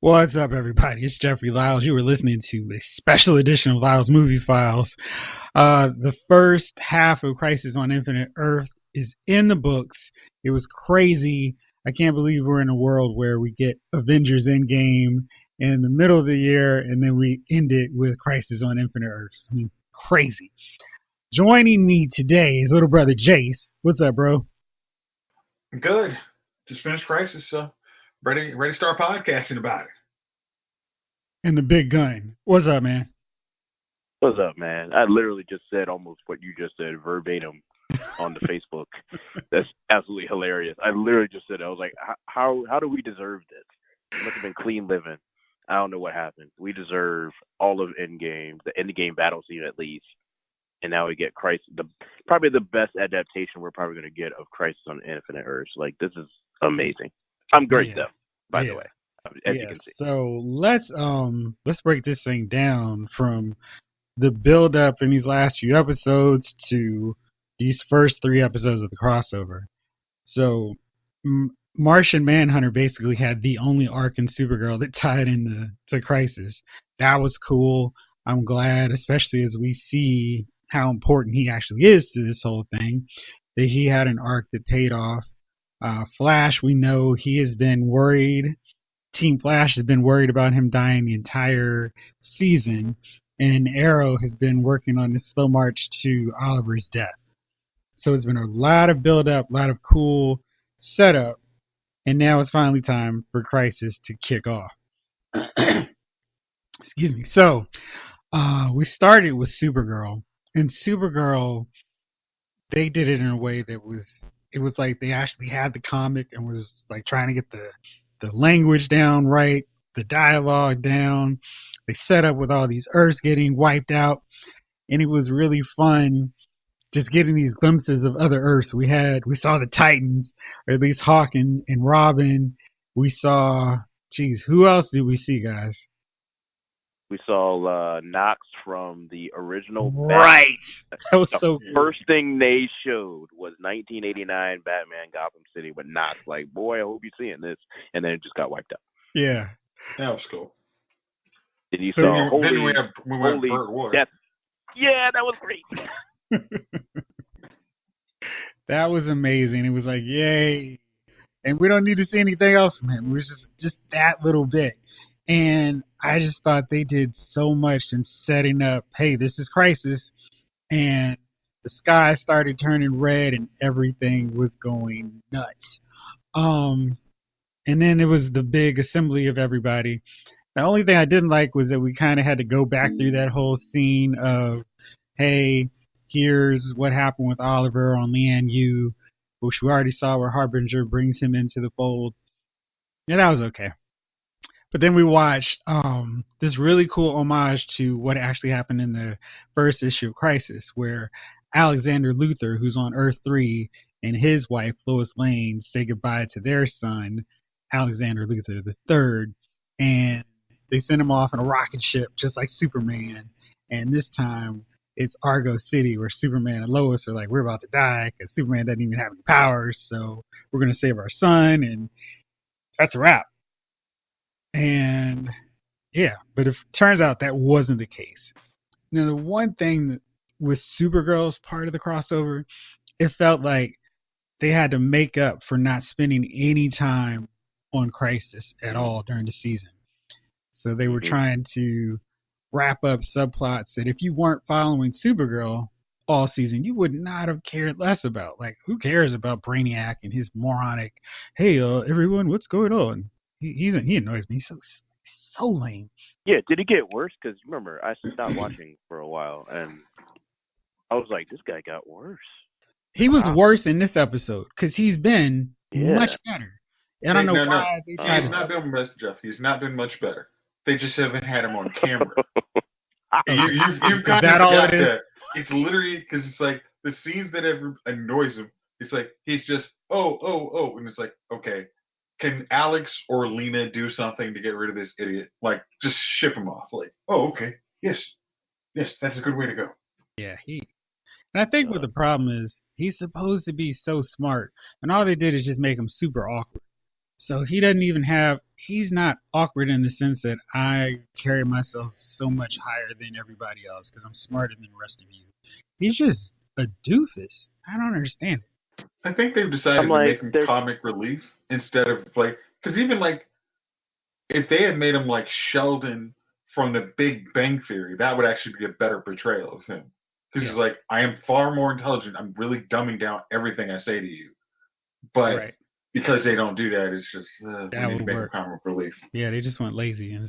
What's up, everybody? It's Jeffrey Lyles. You were listening to a special edition of Lyles Movie Files. The first half of Crisis on Infinite Earth is in the books. It was crazy. I can't believe we're in a world where we get Avengers Endgame in the middle of the year, and then we end it with Crisis on Infinite Earth. I mean, crazy. Joining me today is little brother Jace. What's up, bro? Good. Just finished Crisis, so ready to start podcasting about it. And the big gun. What's up, man? What's up, man? I literally just said almost what you just said verbatim on the Facebook. That's absolutely hilarious. I literally just said it. I was like, how do we deserve this? It must have been clean living. I don't know what happened. We deserve all of Endgame, the Endgame battle scene at least. And now we get Crisis, probably the best adaptation we're probably going to get of Crisis on Infinite Earths. Like, this is amazing. I'm great, though, by the way, as you can see. So let's break this thing down from the build up in these last few episodes to these first 3 episodes of the crossover. So Martian Manhunter basically had the only arc in Supergirl that tied into Crisis. That was cool. I'm glad, especially as we see how important he actually is to this whole thing, that he had an arc that paid off. Flash, we know he has been worried. Team Flash has been worried about him dying the entire season, and Arrow has been working on this slow march to Oliver's death. So it's been a lot of build-up, a lot of cool setup, and now it's finally time for Crisis to kick off. Excuse me. So we started with Supergirl, and Supergirl, they did it in a way that it was like they actually had the comic and was like trying to get the language down right, the dialogue down. They set up with all these Earths getting wiped out, and it was really fun just getting these glimpses of other Earths. We saw the Titans, or at least Hawk and Robin. We saw, who else did we see, guys? We saw Knox from the original Right. That was so cool. First thing they showed was 1989 Batman Gotham City with Knox. Like, boy, I hope you're seeing this. And then it just got wiped out. Yeah. That was cool. And you saw then we have Burt Ward. Yeah, that was great. That was amazing. It was like, yay. And we don't need to see anything else from him. It was just that little bit. And I just thought they did so much in setting up, hey, this is Crisis. And the sky started turning red and everything was going nuts. And then it was the big assembly of everybody. The only thing I didn't like was that we kind of had to go back through that whole scene of, hey, here's what happened with Oliver on Lian Yu, which we already saw where Harbinger brings him into the fold. Yeah, that was okay. But then we watched this really cool homage to what actually happened in the first issue of Crisis, where Alexander Luthor, who's on Earth 3, and his wife, Lois Lane, say goodbye to their son, Alexander Luthor III, and they send him off in a rocket ship, just like Superman. And this time, it's Argo City, where Superman and Lois are like, we're about to die, because Superman doesn't even have any powers, so we're going to save our son, and that's a wrap. And yeah, but it turns out that wasn't the case. Now, the one thing that with Supergirl's part of the crossover, it felt like they had to make up for not spending any time on Crisis at all during the season. So they were trying to wrap up subplots that if you weren't following Supergirl all season, you would not have cared less about. Like, who cares about Brainiac and his moronic, hey, everyone, what's going on? He annoys me. So lame. Yeah, did it get worse? Because remember, I stopped watching for a while, and I was like, this guy got worse. He was worse in this episode because he's been much better. I don't know why. He's not been much, Jeff. He's not been much better. They just haven't had him on camera. You've got to forget that. It's literally because it's like the scenes that ever annoys him. It's like he's just oh, and it's like, okay. Can Alex or Lena do something to get rid of this idiot? Like, just ship him off. Like, oh, okay. Yes, that's a good way to go. Yeah, and I think what the problem is, he's supposed to be so smart, and all they did is just make him super awkward. So he doesn't even have he's not awkward in the sense that I carry myself so much higher than everybody else because I'm smarter than the rest of you. He's just a doofus. I don't understand it. I think they've decided to make him comic relief instead of like, because even like if they had made him like Sheldon from The Big Bang Theory, that would actually be a better portrayal of him. Because he's like, I am far more intelligent. I'm really dumbing down everything I say to you. But because they don't do that, it's just that would make work. Comic relief. Yeah, they just went lazy. And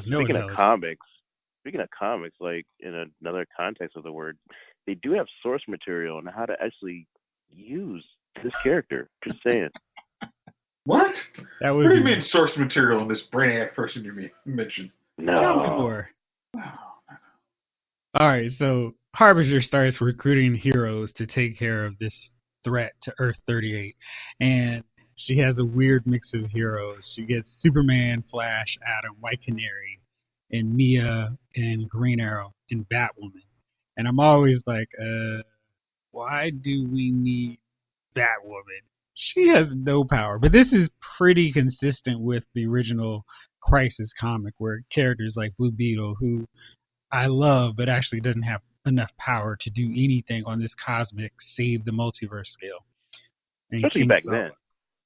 speaking of comics, like in another context of the word, they do have source material on how to actually use this character. Just saying. What? What do you mean source material in this Brainiac person you mentioned? No. Tell me more. All right, so Harbinger starts recruiting heroes to take care of this threat to Earth-38, and she has a weird mix of heroes. She gets Superman, Flash, Atom, White Canary, and Mia, and Green Arrow, and Batwoman. And I'm always like, why do we need Batwoman? She has no power. But this is pretty consistent with the original Crisis comic, where characters like Blue Beetle, who I love, but actually doesn't have enough power to do anything on this cosmic save the multiverse scale. And especially back then.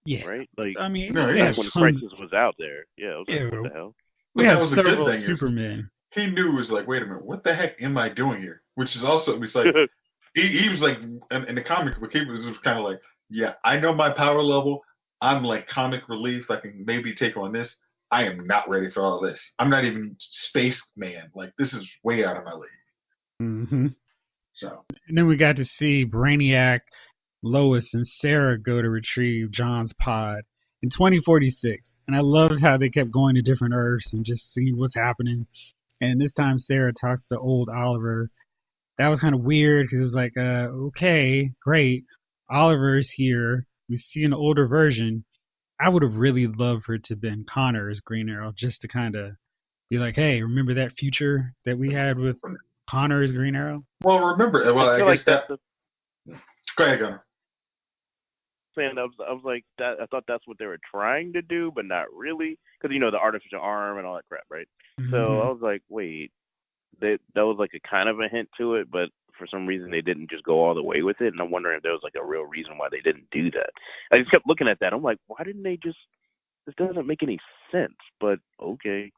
Yeah. Right? Like, I mean, when Crisis was out there. Yeah, it was like, what the hell? We have several Supermen. He knew, was like, wait a minute, what the heck am I doing here? Which is also, it's like, he was like, in the comic book, he was kind of like, yeah, I know my power level. I'm like comic relief. I can maybe take on this. I am not ready for all this. I'm not even spaceman. Like, this is way out of my league. Mm-hmm. So. And then we got to see Brainiac, Lois, and Sarah go to retrieve John's pod in 2046. And I loved how they kept going to different Earths and just seeing what's happening. And this time Sarah talks to old Oliver. That was kind of weird because it was like, okay, great. Oliver's here. We see an older version. I would have really loved for it to have been Connor as Green Arrow, just to kind of be like, hey, remember that future that we had with Connor as Green Arrow? Well, remember, well, I guess that. Go ahead, Gunnar. I was like, I thought that's what they were trying to do, but not really, because the artificial arm and all that crap, right? Mm-hmm. So I was like, wait, that was like a kind of a hint to it, but for some reason they didn't just go all the way with it, and I'm wondering if there was like a real reason why they didn't do that. I just kept looking at that. I'm like, why didn't they just? This doesn't make any sense. But okay.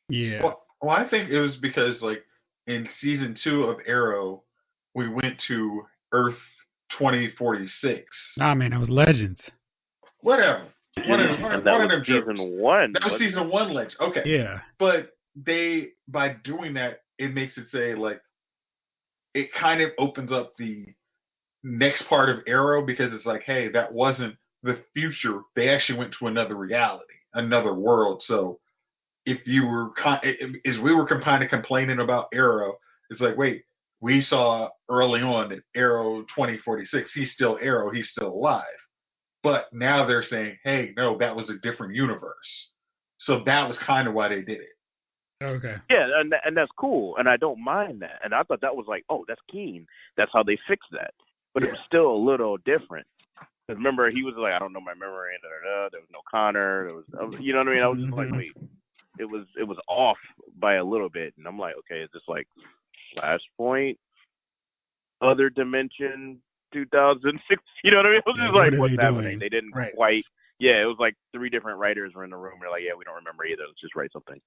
Yeah. Well, I think it was because like in season 2 of Arrow, we went to Earth 2046. Nah, man, that was Legends. Whatever. One of them season 1. That was season 1 Legends. Okay. Yeah. But by doing that, it makes it say like it kind of opens up the next part of Arrow, because it's like, hey, that wasn't the future. They actually went to another reality, another world. So if you were as we were kind of complaining about Arrow, it's like, wait, we saw early on that Arrow 2046, he's still Arrow, he's still alive. But now they're saying, hey, no, that was a different universe. So that was kind of why they did it. Okay. Yeah, and that's cool, and I don't mind that. And I thought that was like, oh, that's keen. That's how they fixed that. But it was still a little different. Because remember, he was like, I don't know my memory, there was no Connor. There was, you know what I mean? I was just like, wait, it was off by a little bit, and I'm like, okay, is this like Flashpoint, other dimension, 2006? You know what I mean? It was just like, what's happening? They didn't quite. Yeah, it was like 3 different writers were in the room. They're like, yeah, we don't remember either. Let's just write something.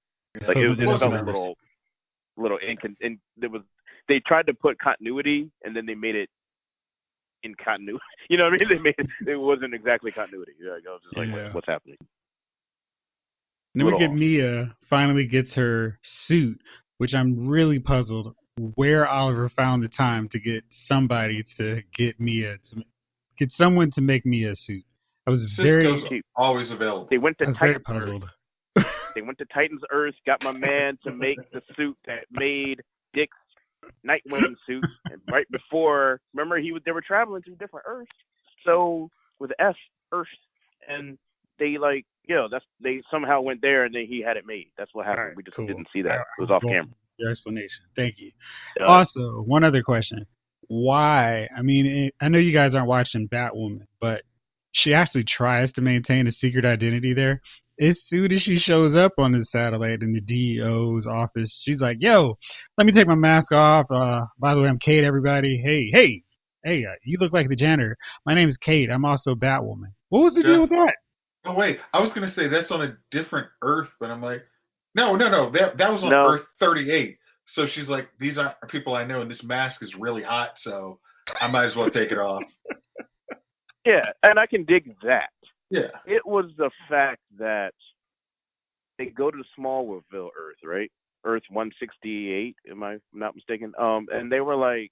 Like it felt a little they tried to put continuity, and then they made it in continuity. You know what I mean? It wasn't exactly continuity. Yeah, I was just like, what's happening? And then we get Mia finally gets her suit, which I'm really puzzled where Oliver found the time to get somebody to get Mia to get someone to make Mia a suit. I was very cheap. Always available. They went to very puzzled. They went to Titan's Earth, got my man to make the suit that made Dick's Nightwing suit. And right before, remember, they were traveling through different Earths. So with Earth, and they they somehow went there, and then he had it made. That's what happened. We just didn't see that. It was off camera. Your explanation. Thank you. Also, one other question. Why? I mean, I know you guys aren't watching Batwoman, but she actually tries to maintain a secret identity there. As soon as she shows up on the satellite in the DEO's office, she's like, "Yo, let me take my mask off. By the way, I'm Kate. Everybody, hey, you look like the janitor. My name is Kate. I'm also Batwoman." What was the deal with that? Oh wait, I was gonna say that's on a different Earth, but I'm like, no. That was on Earth 38. So she's like, these are people I know, and this mask is really hot, so I might as well take it off. Yeah, and I can dig that. Yeah. It was the fact that they go to Smallville Earth, right? Earth 168, am I not mistaken? And they were like,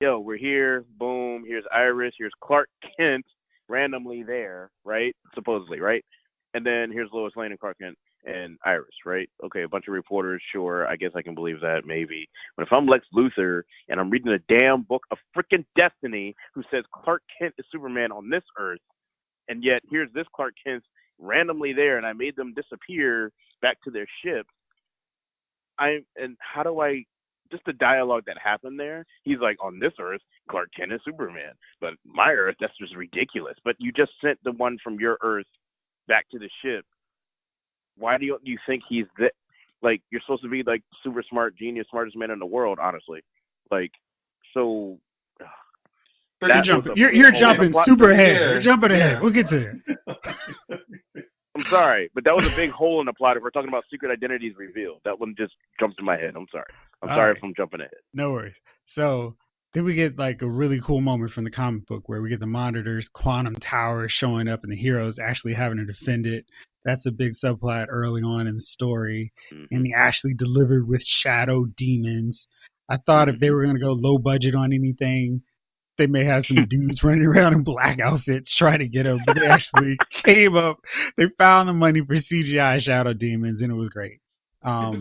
yo, we're here, boom, here's Iris, here's Clark Kent randomly there, right? Supposedly, right? And then here's Lois Lane and Clark Kent and Iris, right? Okay, a bunch of reporters, sure, I guess I can believe that, maybe. But if I'm Lex Luthor and I'm reading a damn book of freaking Destiny who says Clark Kent is Superman on this Earth, and yet here's this Clark Kent randomly there, and I made them disappear back to their ship, how do I, just the dialogue that happened there, he's like, on this Earth, Clark Kent is Superman. But my Earth, that's just ridiculous. But you just sent the one from your Earth back to the ship. Why do you think he's like, you're supposed to be like super smart, genius, smartest man in the world, honestly. Like, so you're jumping super ahead. Yeah. You're jumping ahead. We'll get to it. I'm sorry, but that was a big hole in the plot if we're talking about secret identities revealed. That one just jumped in my head. I'm sorry. I'm sorry if I'm jumping ahead. No worries. So then we get like a really cool moment from the comic book where we get the Monitor's quantum tower showing up and the heroes actually having to defend it. That's a big subplot early on in the story. Mm-hmm. And they actually delivered with shadow demons. I thought if they were going to go low budget on anything, they may have some dudes running around in black outfits trying to get them, but they actually came up. They found the money for CGI shadow demons, and it was great. I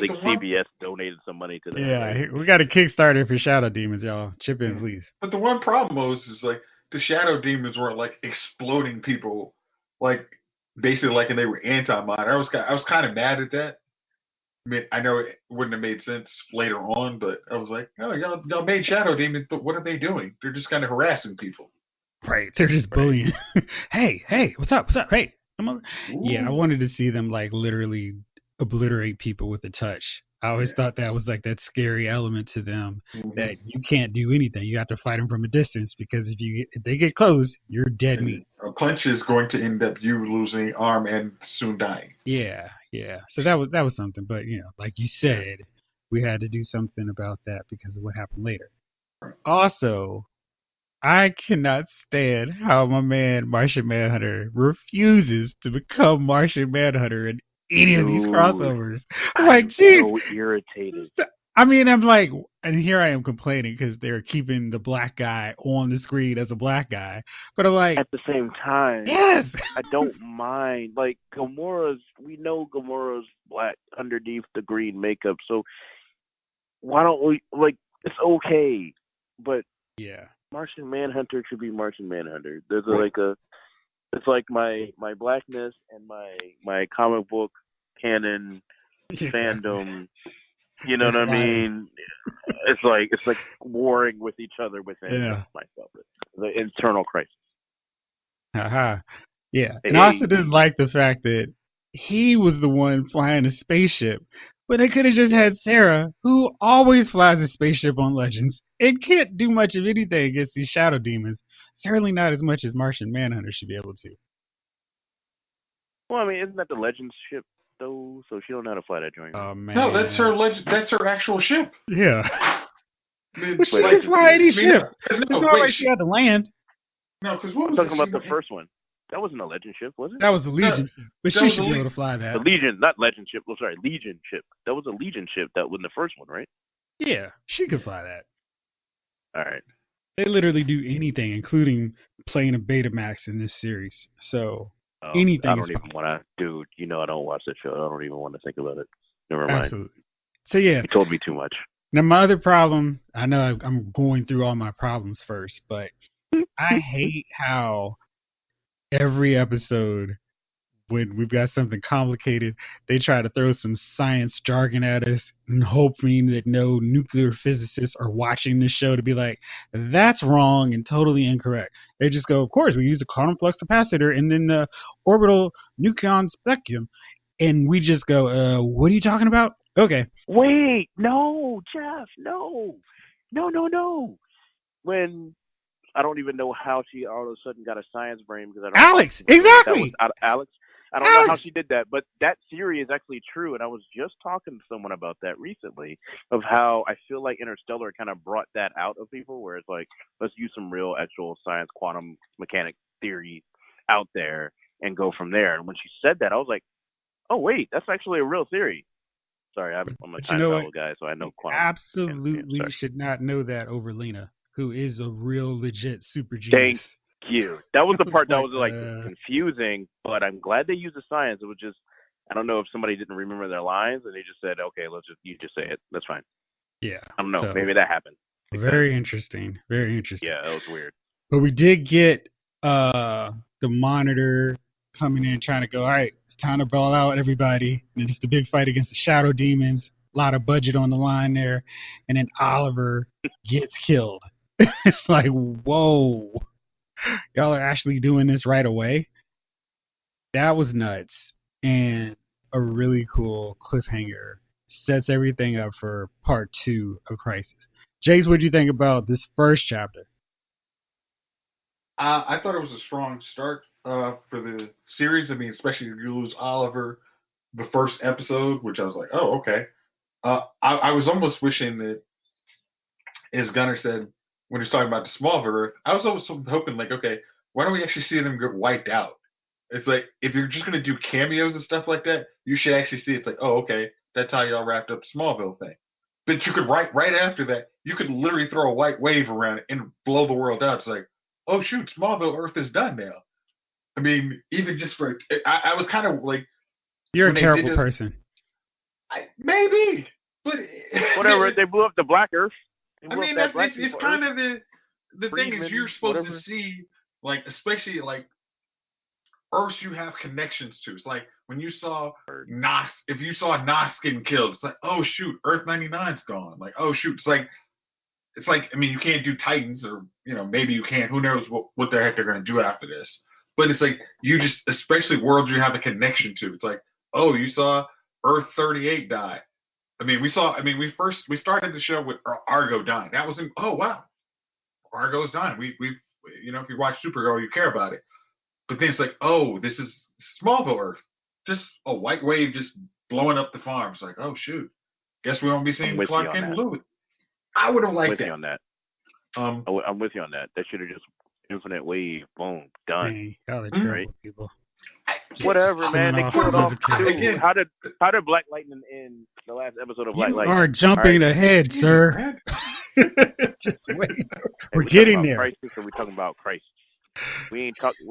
think CBS donated some money to that. Yeah, right? We got a Kickstarter for shadow demons, y'all. Chip in, please. But the one problem is like the shadow demons weren't like exploding people, like basically like and they were anti-mind. I was kind of mad at that. I mean, I know it wouldn't have made sense later on, but I was like, oh, y'all made shadow demons, but what are they doing? They're just kind of harassing people. Right. They're just bullying. Hey, what's up? Hey. Yeah, I wanted to see them like literally obliterate people with a touch. I always thought that was like that scary element to them that you can't do anything. You have to fight them from a distance because if they get close, you're dead meat. A punch is going to end up you losing an arm and soon dying. Yeah. So that was something, but like you said, we had to do something about that because of what happened later. Also, I cannot stand how my man Martian Manhunter refuses to become Martian Manhunter in any of these crossovers. I'm like, geez, so irritated. I mean, I'm like, and here I am complaining because they're keeping the black guy on the screen as a black guy. But I'm like, at the same time, yes, I don't mind. Like, we know Gamora's black underneath the green makeup, so why don't we, like, it's okay. But yeah, Martian Manhunter should be Martian Manhunter. There's it's like my blackness and my comic book canon fandom. You know what I mean? It's like warring with each other within myself. The internal crisis. Yeah. And I also didn't like the fact that he was the one flying a spaceship. But they could have just had Sarah, who always flies a spaceship on Legends, and can't do much of anything against these shadow demons. Certainly not as much as Martian Manhunter should be able to. Well, I mean, isn't that the Legends ship, though? So she don't know how to fly that joint. Oh, man. No, that's her actual ship. Yeah. But she can fly any ship. It's not like she had to land. No, because what was talking about the first one? That wasn't a Legend ship, was it? That was the Legion. But she should be able to fly that. The Legion, not Legend ship. Well, sorry, Legion ship. That was a Legion ship. That was the first one, right? Yeah, she could fly that. All right. They literally do anything, including playing a Betamax in this series. So anything. I don't even want to, dude. I don't watch that show. I don't even want to think about it. Never mind. Absolutely. So yeah, you told me too much. Now my other problem. I know I'm going through all my problems first, but I hate how every episode when we've got something complicated, they try to throw some science jargon at us and hoping that no nuclear physicists are watching this show to be like, that's wrong and totally incorrect. They just go, of course, we use a quantum flux capacitor and then the orbital nucleon spectrum. And we just go, what are you talking about? Okay. Wait, no, Jeff, no. No. When I don't even know how she all of a sudden got a science brain because I don't Alex, exactly. That was Alex. I don't know how she did that, but that theory is actually true, and I was just talking to someone about that recently, of how I feel like Interstellar kind of brought that out of people, where it's like, let's use some real actual science, quantum mechanics theory out there and go from there. And when she said that, I was like, oh, wait, that's actually a real theory. Sorry, I'm a time travel guy, so I know quantum. Absolutely should not know that over Lena, who is a real legit super genius. Thank you. That was the part that was like confusing, but I'm glad they used the science. It was just, I don't know if somebody didn't remember their lines and they just said, okay, you just say it. That's fine. Yeah. I don't know. So, maybe that happened. Very interesting. Very interesting. Yeah, that was weird. But we did get the Monitor coming in trying to go, all right, it's time to brawl out everybody. And it's the big fight against the Shadow Demons. A lot of budget on the line there. And then Oliver gets killed. It's like, whoa. Y'all are actually doing this right away? That was nuts. And a really cool cliffhanger. Sets everything up for part 2 of Crisis. Jace, what do you think about this first chapter? I thought it was a strong start for the series. I mean, especially if you lose Oliver the first episode, which I was like, oh, okay. I was almost wishing that, as Gunnar said when he was talking about the Smallville Earth, I was always hoping, like, okay, why don't we actually see them get wiped out? It's like, if you're just going to do cameos and stuff like that, you should actually see it's like, oh, okay, that's how y'all wrapped up the Smallville thing. But you could, right after that, you could literally throw a white wave around it and blow the world up. It's like, oh, shoot, Smallville Earth is done now. I mean, even just for, I was kind of like... You're a terrible person. Maybe, but... Whatever, they blew up the Black Earth. I mean, it's kind of the thing is you're supposed to see, like, especially, like, Earths you have connections to. It's like when you saw Nos, if you saw Nos getting killed, it's like, oh shoot, Earth 99's gone. Like, oh shoot, it's like, I mean, you can't do Titans, or maybe you can. Who knows what the heck they're gonna do after this? But it's like you just, especially worlds you have a connection to. It's like, oh, you saw Earth 38 die. I mean, we started the show with Argo dying. That was oh wow, Argo's dying. We if you watch Supergirl, you care about it. But then it's like, oh, this is Smallville Earth. Just a white wave just blowing up the farm. It's like, oh, shoot. Guess we won't be seeing Clark Kent and Lewis. I would have liked that. I'm with you on that. I'm with you on that. That should have just infinite wave, boom, done. Y'all are terrible people. Whatever, man. They killed off two. How did Black Lightning end the last episode of Black Lightning? You are jumping ahead, sir. Just wait. We're getting there. Crisis, or we talking about Crisis? We ain't talking.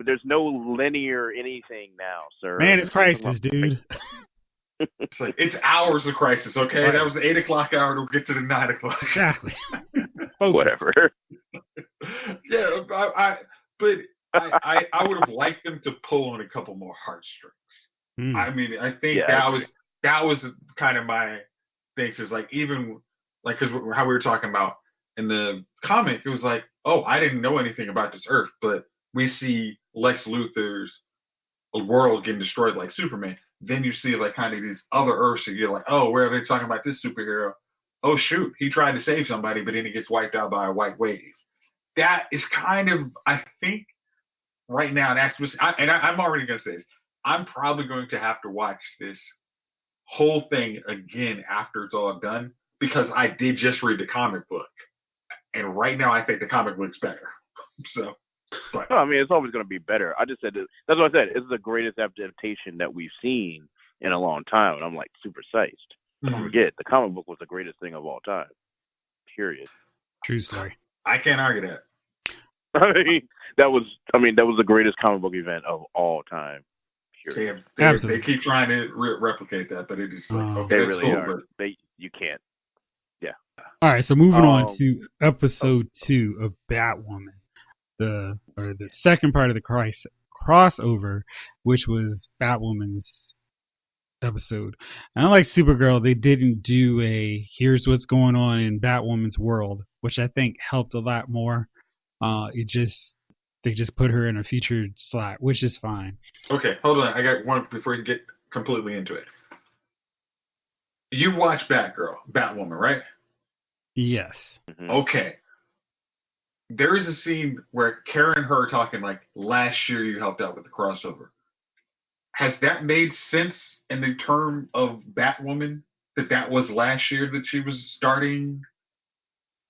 There's no linear anything now, sir. Man, it's Crisis, dude. It's like, it's hours of Crisis, okay? Right. That was the 8 o'clock hour to get to the 9 o'clock. Exactly. Whatever. Yeah, I would have liked them to pull on a couple more heartstrings. I mean, I think that was kind of my thing. Is like, even like, because how we were talking about in the comic, it was like, oh, I didn't know anything about this Earth, but we see Lex Luthor's world getting destroyed like Superman. Then you see like kind of these other Earths, and you're like, oh, where are they talking about this superhero? Oh shoot, he tried to save somebody, but then he gets wiped out by a white wave. That is kind of, I think, right now, that's what's, I'm already going to say this. I'm probably going to have to watch this whole thing again after it's all done, because I did just read the comic book, and right now I think the comic book's better. So. But. No, I mean, it's always going to be better. I just said that's what I said. It's the greatest adaptation that we've seen in a long time, and I'm like super psyched. Don't forget, the comic book was the greatest thing of all time. Period. True story. I can't argue that. That was the greatest comic book event of all time. Period. They keep trying to replicate that, but it is like, okay, they really are. You can't. Yeah. All right, so moving on to episode 2 of Batwoman. The second part of the crossover, which was Batwoman's episode. And unlike Supergirl, they didn't do a here's what's going on in Batwoman's world, which I think helped a lot more. They just put her in a featured slot, which is fine. Okay, hold on. I got one before you get completely into it. You watch Batwoman, right? Yes. Mm-hmm. Okay. There is a scene where Karen and her are talking like, last year you helped out with the crossover. Has that made sense in the term of Batwoman? That was last year that she was starting?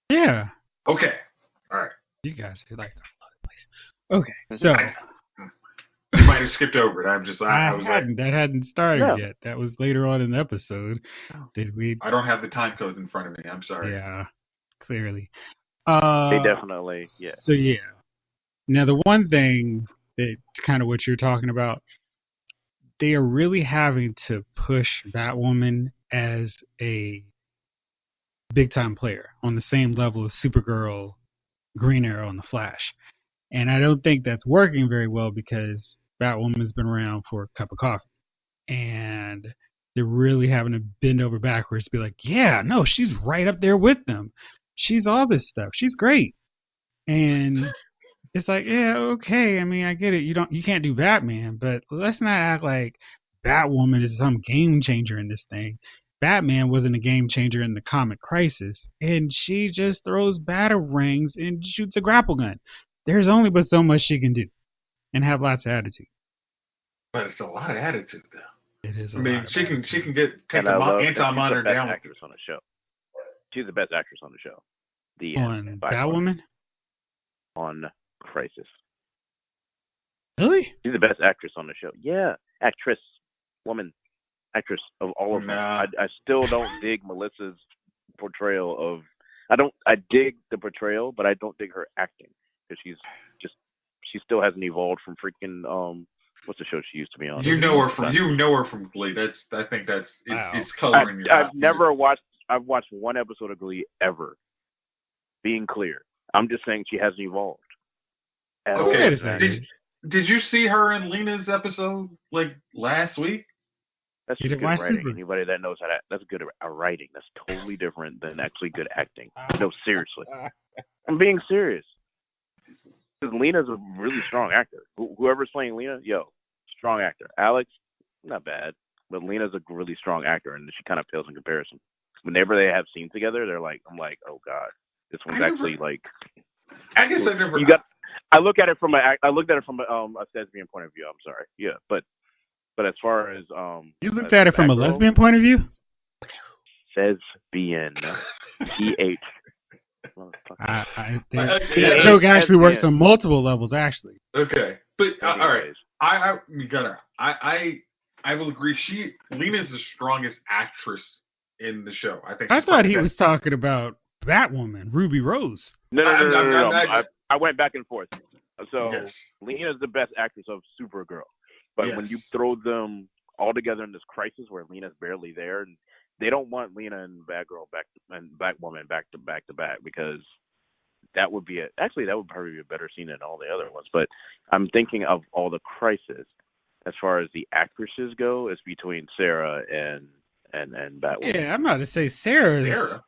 Yeah. Okay. All right. You guys are like all over the place. Okay, so you might have skipped over it. that hadn't started yet. That was later on in the episode. Did we? I don't have the time code in front of me. I'm sorry. Yeah, clearly. They definitely, yeah. So yeah. Now the one thing that kind of what you're talking about, they are really having to push Batwoman as a big time player on the same level as Supergirl, Green Arrow, and the Flash. And I don't think that's working very well because Batwoman's been around for a cup of coffee. And they're really having to bend over backwards to be like, yeah, no, she's right up there with them. She's all this stuff. She's great. And it's like, yeah, okay. I mean, I get it. You can't do Batman, but let's not act like Batwoman is some game changer in this thing. Batman wasn't a game changer in the comic Crisis, and she just throws batarangs and shoots a grapple gun. There's only but so much she can do, and have lots of attitude. But it's a lot of attitude, though. It is. She can take the anti-monitor down. She's the best actress on the show. She's the best actress on the show. On Batwoman? On Crisis. Really? She's the best actress on the show. Yeah, actress of all of them. I still don't dig Melissa's portrayal of. I dig the portrayal, but I don't dig her acting because she still hasn't evolved from freaking what's the show she used to be on? You know her from Glee. I think it's coloring your. I've watched one episode of Glee ever. Being clear, I'm just saying she hasn't evolved. Okay. Did you see her in Lena's episode like last week? That's just good writing. Anybody that knows that's good writing. That's totally different than actually good acting. No, seriously. I'm being serious. Because Lena's a really strong actor. Whoever's playing Lena, strong actor. Alex, not bad. But Lena's a really strong actor, and she kind of pales in comparison. Whenever they have scenes together, I'm like, oh god, this one's actually like. I guess I've never. I looked at it from a thespian point of view. I'm sorry. Yeah, but as far as you looked at it from a lesbian point of view. Thespian, TH. That joke actually works on multiple levels, actually. Okay, but all right, I will agree. Lena's the strongest actress in the show. I thought he was talking about Batwoman, Ruby Rose. No. I went back and forth. So yes. Lena's the best actress of Supergirl, but when you throw them all together in this Crisis where Lena's barely there, and they don't want Lena and Batgirl Batwoman back to back because that would probably be a better scene than all the other ones. But I'm thinking of all the Crisis as far as the actresses go, it's between Sarah and Batwoman. Yeah, I'm about to say Sarah.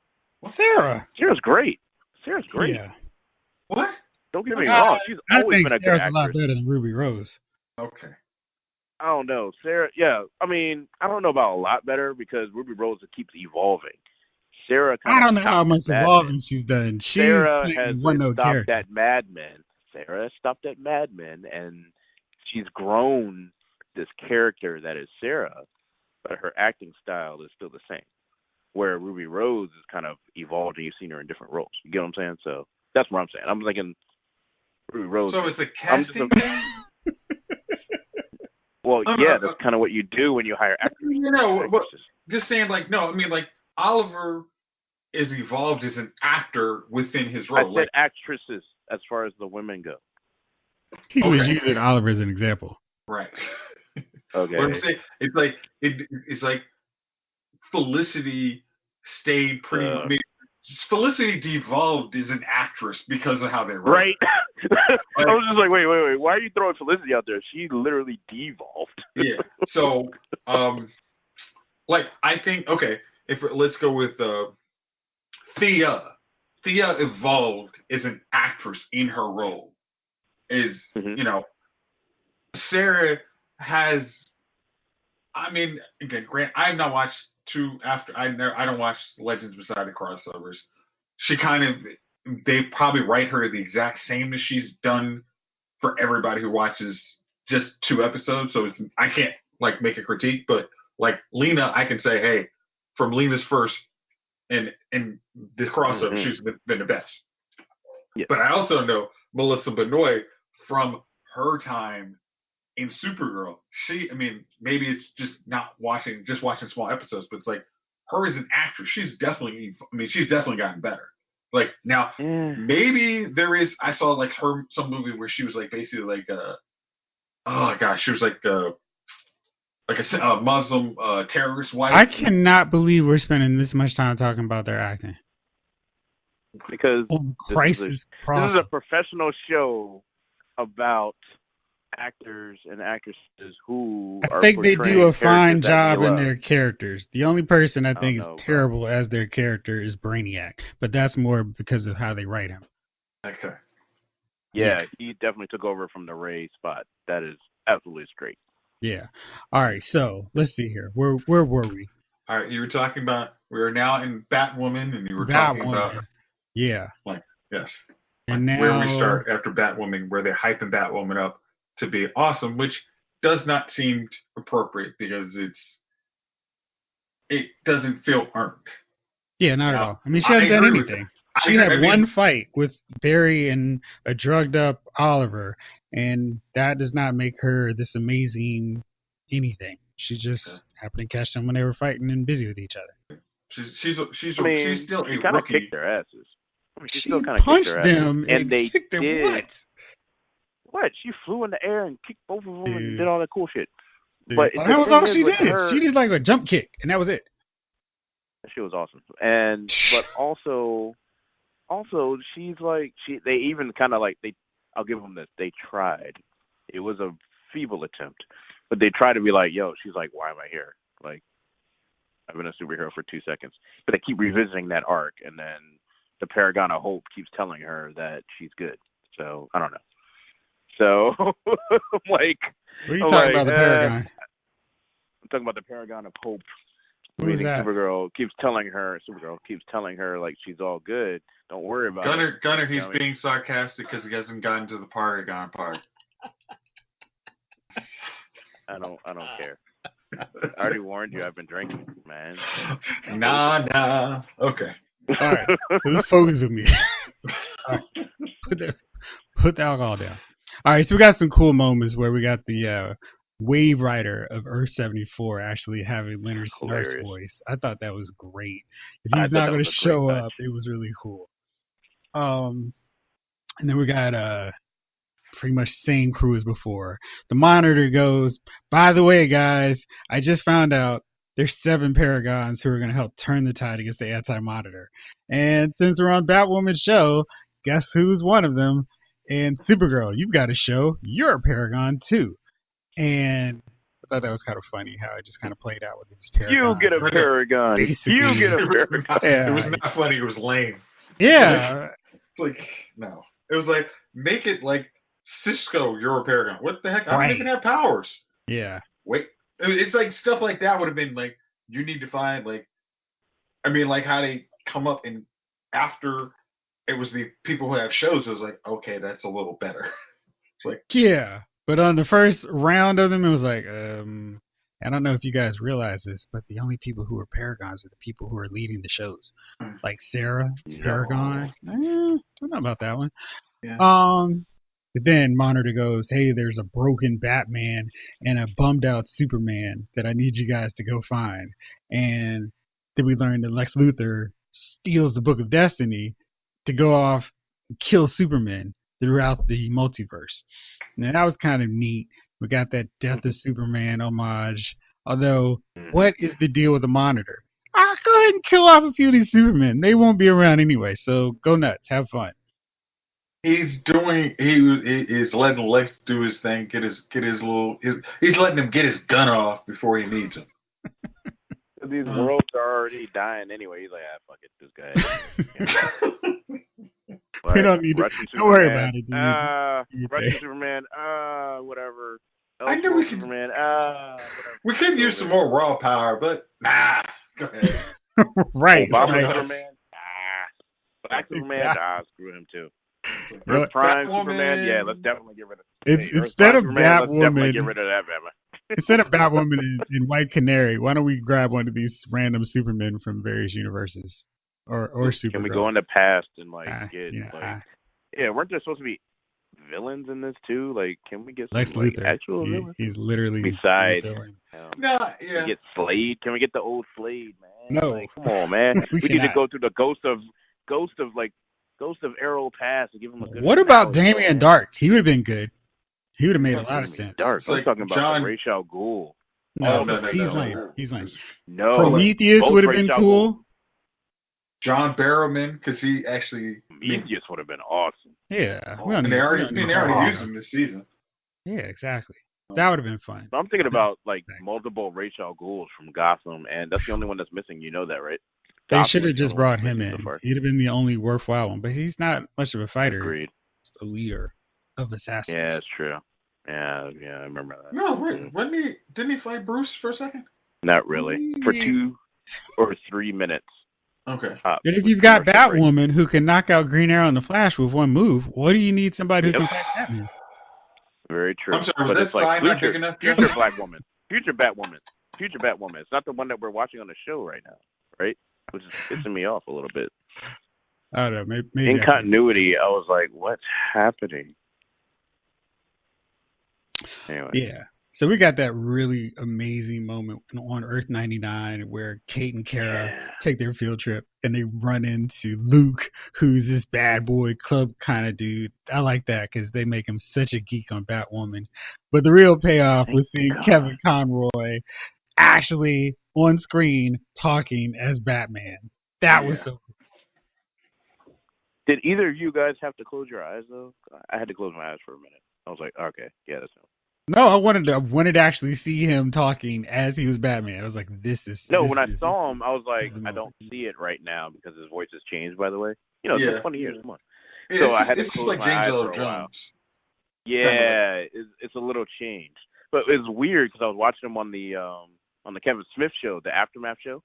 Sarah's great. Yeah. What? Don't get me wrong. She's always been a good actress. Sarah's a lot better than Ruby Rose. Okay. I don't know. Sarah, I mean, I don't know about a lot better because Ruby Rose keeps evolving. Sarah I don't know how much evolving she's done. Sarah has stopped at Mad Men. Sarah stopped at Mad Men, and she's grown this character that is Sarah, but her acting style is still the same. Where Ruby Rose is kind of evolved, and you've seen her in different roles. You get what I'm saying? So that's what I'm saying. I'm thinking Ruby Rose. So it's a casting thing? Well, that's kind of what you do when you hire actors. Just saying, Oliver is evolved as an actor within his role. I said actresses as far as the women go. He was using Oliver as an example. Right. Okay. What I'm saying, it's like Felicity stayed pretty. Felicity devolved as an actress because of how they wrote Right. her. I was just like, wait. Why are you throwing Felicity out there? She literally devolved. Yeah. So, like, I think, okay, let's go with Thea. Thea evolved as an actress in her role. Mm-hmm. Sarah has. I mean, again, Grant. I have not watched I don't watch Legends beside the crossovers. She kind of. They probably write her the exact same as she's done for everybody who watches just 2 episodes. So I can't like make a critique, but like Lena, I can say, hey, from Lena's first and the crossover, she's been the best. Yeah. But I also know Melissa Benoist from her time in Supergirl. Maybe it's just watching small episodes, but it's like her as an actress, she's definitely gotten better. Like now, maybe there is. I saw like some movie where she was like basically like oh gosh, she was like a Muslim terrorist wife. I cannot believe we're spending this much time talking about their acting. Because this is a professional show about actors and actresses who I think they do a fine job in their characters. The only person I think is terrible as their character is Brainiac, but that's more because of how they write him. Okay. Yeah, he definitely took over from the Ray spot. That is absolutely straight. Yeah. All right, so let's see here. Where were we? All right, you were talking about we are now in Batwoman, and you were talking about yes. And now where we start after Batwoman, where they're hyping Batwoman up to be awesome, which does not seem appropriate because it doesn't feel earned. Yeah, not at all. I mean, she hasn't done anything. She had one fight with Barry and a drugged up Oliver, and that does not make her this amazing anything. She just happened to catch them when they were fighting and busy with each other. She's still a kind of rookie. Kicked their asses. She still kind of punched them and they kicked them. What? She flew in the air and kicked both of them and did all that cool shit. Dude. But that was all she did. She did like a jump kick, and that was it. That shit was awesome. But also, she's like they even kind of like I'll give them this. They tried. It was a feeble attempt, but they tried to be like, yo. She's like, why am I here? Like, I've been a superhero for 2 seconds. But they keep revisiting that arc, and then the Paragon of Hope keeps telling her that she's good. So I don't know. So I'm like, what are you talking about the Paragon? I'm talking about the Paragon of Hope. Who's that? Supergirl keeps telling her like she's all good. Don't worry about it. Gunner, he's being sarcastic because he hasn't gotten to the Paragon part. I don't care. I already warned you. I've been drinking, man. Nah. Okay. All right. Let's focus on me. All right. Put the alcohol down. All right. So we got some cool moments where we got the Wave Rider of Earth 74 actually having Leonard Snark's voice. I thought that was great. If he's not going to show up, it was really cool. And then we got pretty much same crew as before. The Monitor goes, by the way, guys, I just found out there's 7 Paragons who are going to help turn the tide against the Anti-Monitor. And since we're on Batwoman's show, guess who's one of them? And Supergirl, you've got a show. You're a Paragon, too. And I thought that was kind of funny how it just kind of played out with these Paragons. You get a Paragon. Basically. You get a Paragon. Yeah. It was not funny. It was lame. Yeah. Like, no. It was like, make it like Cisco, you're a Paragon. What the heck? I don't even have powers. Yeah. Wait. It's like stuff like that would have been like, you need to find like how they come up and after it was the people who have shows, it was like, okay, that's a little better. It's like, yeah. But on the first round of them, it was like, I don't know if you guys realize this, but the only people who are Paragons are the people who are leading the shows. Like Sarah, Paragon. Don't know about that one. Yeah. But then Monitor goes, hey, there's a broken Batman and a bummed out Superman that I need you guys to go find. And then we learn that Lex Luthor steals the Book of Destiny to go off and kill Supermen throughout the multiverse. Now that was kind of neat. We got that Death of Superman homage. Although, what is the deal with the Monitor? I'll go ahead and kill off a few of these Supermen. They won't be around anyway, so go nuts, have fun. He is letting Lex do his thing, he's letting him get his gun off before he needs him. These worlds are already dying anyway. He's like, fuck it, this guy. We don't need to. Don't worry about it. Russian Superman. Whatever. I knew we could. Superman. Whatever. We could use some more raw power, but nah. Go ahead. Right. Obama Superman. Black Superman. Screw him too. Earth Prime Superman. Yeah, let's definitely get rid of. Instead of Batwoman, get rid of that Batman. Instead of Batwoman and White Canary, why don't we grab one of these random Supermen from various universes, or Supergirl? Can we go in the past and weren't there supposed to be villains in this too? Like, can we get some, Lex Luthor? Actual villains? He's literally besides. Yeah. Can we get Slade? Can we get the old Slade, man? No. Like, come on, man. we need to go through the ghost of Arrow Pass and give him a good. What about Damian Dark? He would have been good. He would have made a lot of sense. Dark. I'm talking about Ra's al Ghul. No, he's lame. No. Prometheus would have been cool. John Barrowman, because he actually. Prometheus would have been awesome. Yeah. And they already used him this season. Yeah, exactly. That would have been fun. So I'm thinking about multiple Ra's al Ghuls from Gotham, and that's the only one that's missing. You know that, right? They should have just brought him in. He'd have been the only worthwhile one, but he's not much of a fighter. Agreed. He's a leader of assassins. Yeah, that's true. Yeah, I remember that. No, didn't he fight Bruce for a second? Not really. For 2 or 3 minutes. Okay. But if you've got Batwoman who can knock out Green Arrow and the Flash with one move, what do you need somebody who can fight Batman? Very true. I'm sorry, was that sign not big enough? Future Black Woman. Future Batwoman. It's not the one that we're watching on the show right now, right? Which is pissing me off a little bit. I don't know. Maybe in continuity, I was like, what's happening? Anyway. Yeah. So we got that really amazing moment on Earth 99 where Kate and Kara take their field trip and they run into Luke, who's this bad boy club kind of dude. I like that because they make him such a geek on Batwoman. But the real payoff was seeing Kevin Conroy actually on screen talking as Batman. That was so cool. Did either of you guys have to close your eyes, though? I had to close my eyes for a minute. I was like, okay, yeah, that's no. No, I wanted to actually see him talking as he was Batman. I was like, when I saw him, I was like, I don't see it right now because his voice has changed, by the way. It's been 20 years. Come on. So I had to close my eyes for a while. Yeah, it's a little changed. But it's weird because I was watching him on the Kevin Smith show, the Aftermath show.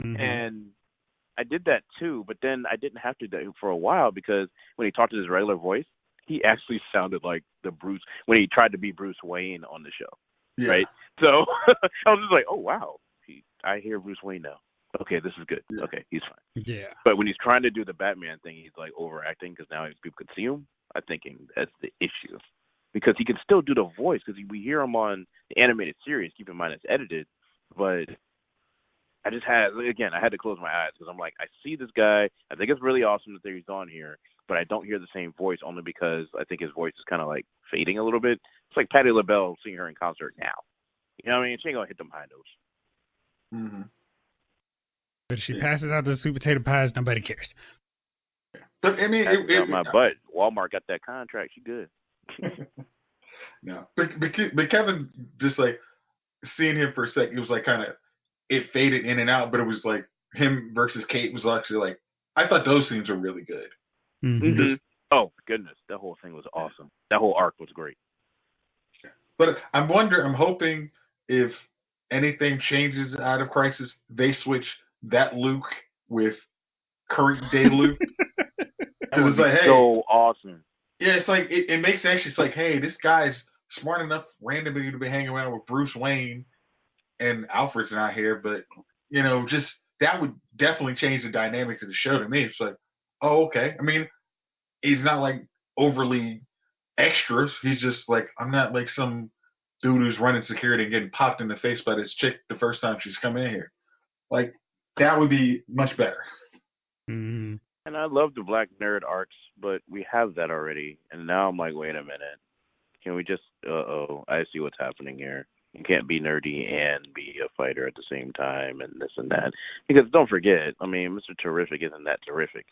Mm-hmm. And I did that too, but then I didn't have to do it for a while because when he talked in his regular voice, he actually sounded like when he tried to be Bruce Wayne on the show, right? So I was just like, oh, wow, I hear Bruce Wayne now. Okay, this is good. Yeah. Okay, he's fine. Yeah. But when he's trying to do the Batman thing, he's like overacting because now people can see him. I'm thinking that's the issue. Because he can still do the voice because we hear him on the animated series. Keep in mind it's edited. But I had to close my eyes because I'm like, I see this guy. I think it's really awesome that he's on here. But I don't hear the same voice only because I think his voice is kind of like fading a little bit. It's like Patti LaBelle seeing her in concert now. You know what I mean? She ain't going to hit them high notes. Mm-hmm. But if she passes out the sweet potato pies, nobody cares. But, I mean, my butt. Walmart got that contract. She good. No. But Kevin, just like seeing him for a second, it was like kind of, it faded in and out, but it was like him versus Kate was actually like, I thought those scenes were really good. Mm-hmm. Oh, goodness. That whole thing was awesome. That whole arc was great. But I'm hoping if anything changes out of Crisis, they switch that Luke with current day Luke. That would be so awesome. Yeah, it's like, it makes sense. It's like, hey, this guy's smart enough randomly to be hanging around with Bruce Wayne and Alfred's not here, but, just that would definitely change the dynamics of the show to me. It's like, oh, okay. I mean, he's not like overly extras. He's just like, I'm not like some dude who's running security and getting popped in the face by this chick the first time she's come in here. Like, that would be much better. Mm-hmm. And I love the Black Nerd arcs, but we have that already. And now I'm like, wait a minute. Can we just, I see what's happening here. You can't be nerdy and be a fighter at the same time and this and that. Because don't forget, I mean, Mr. Terrific isn't that terrific.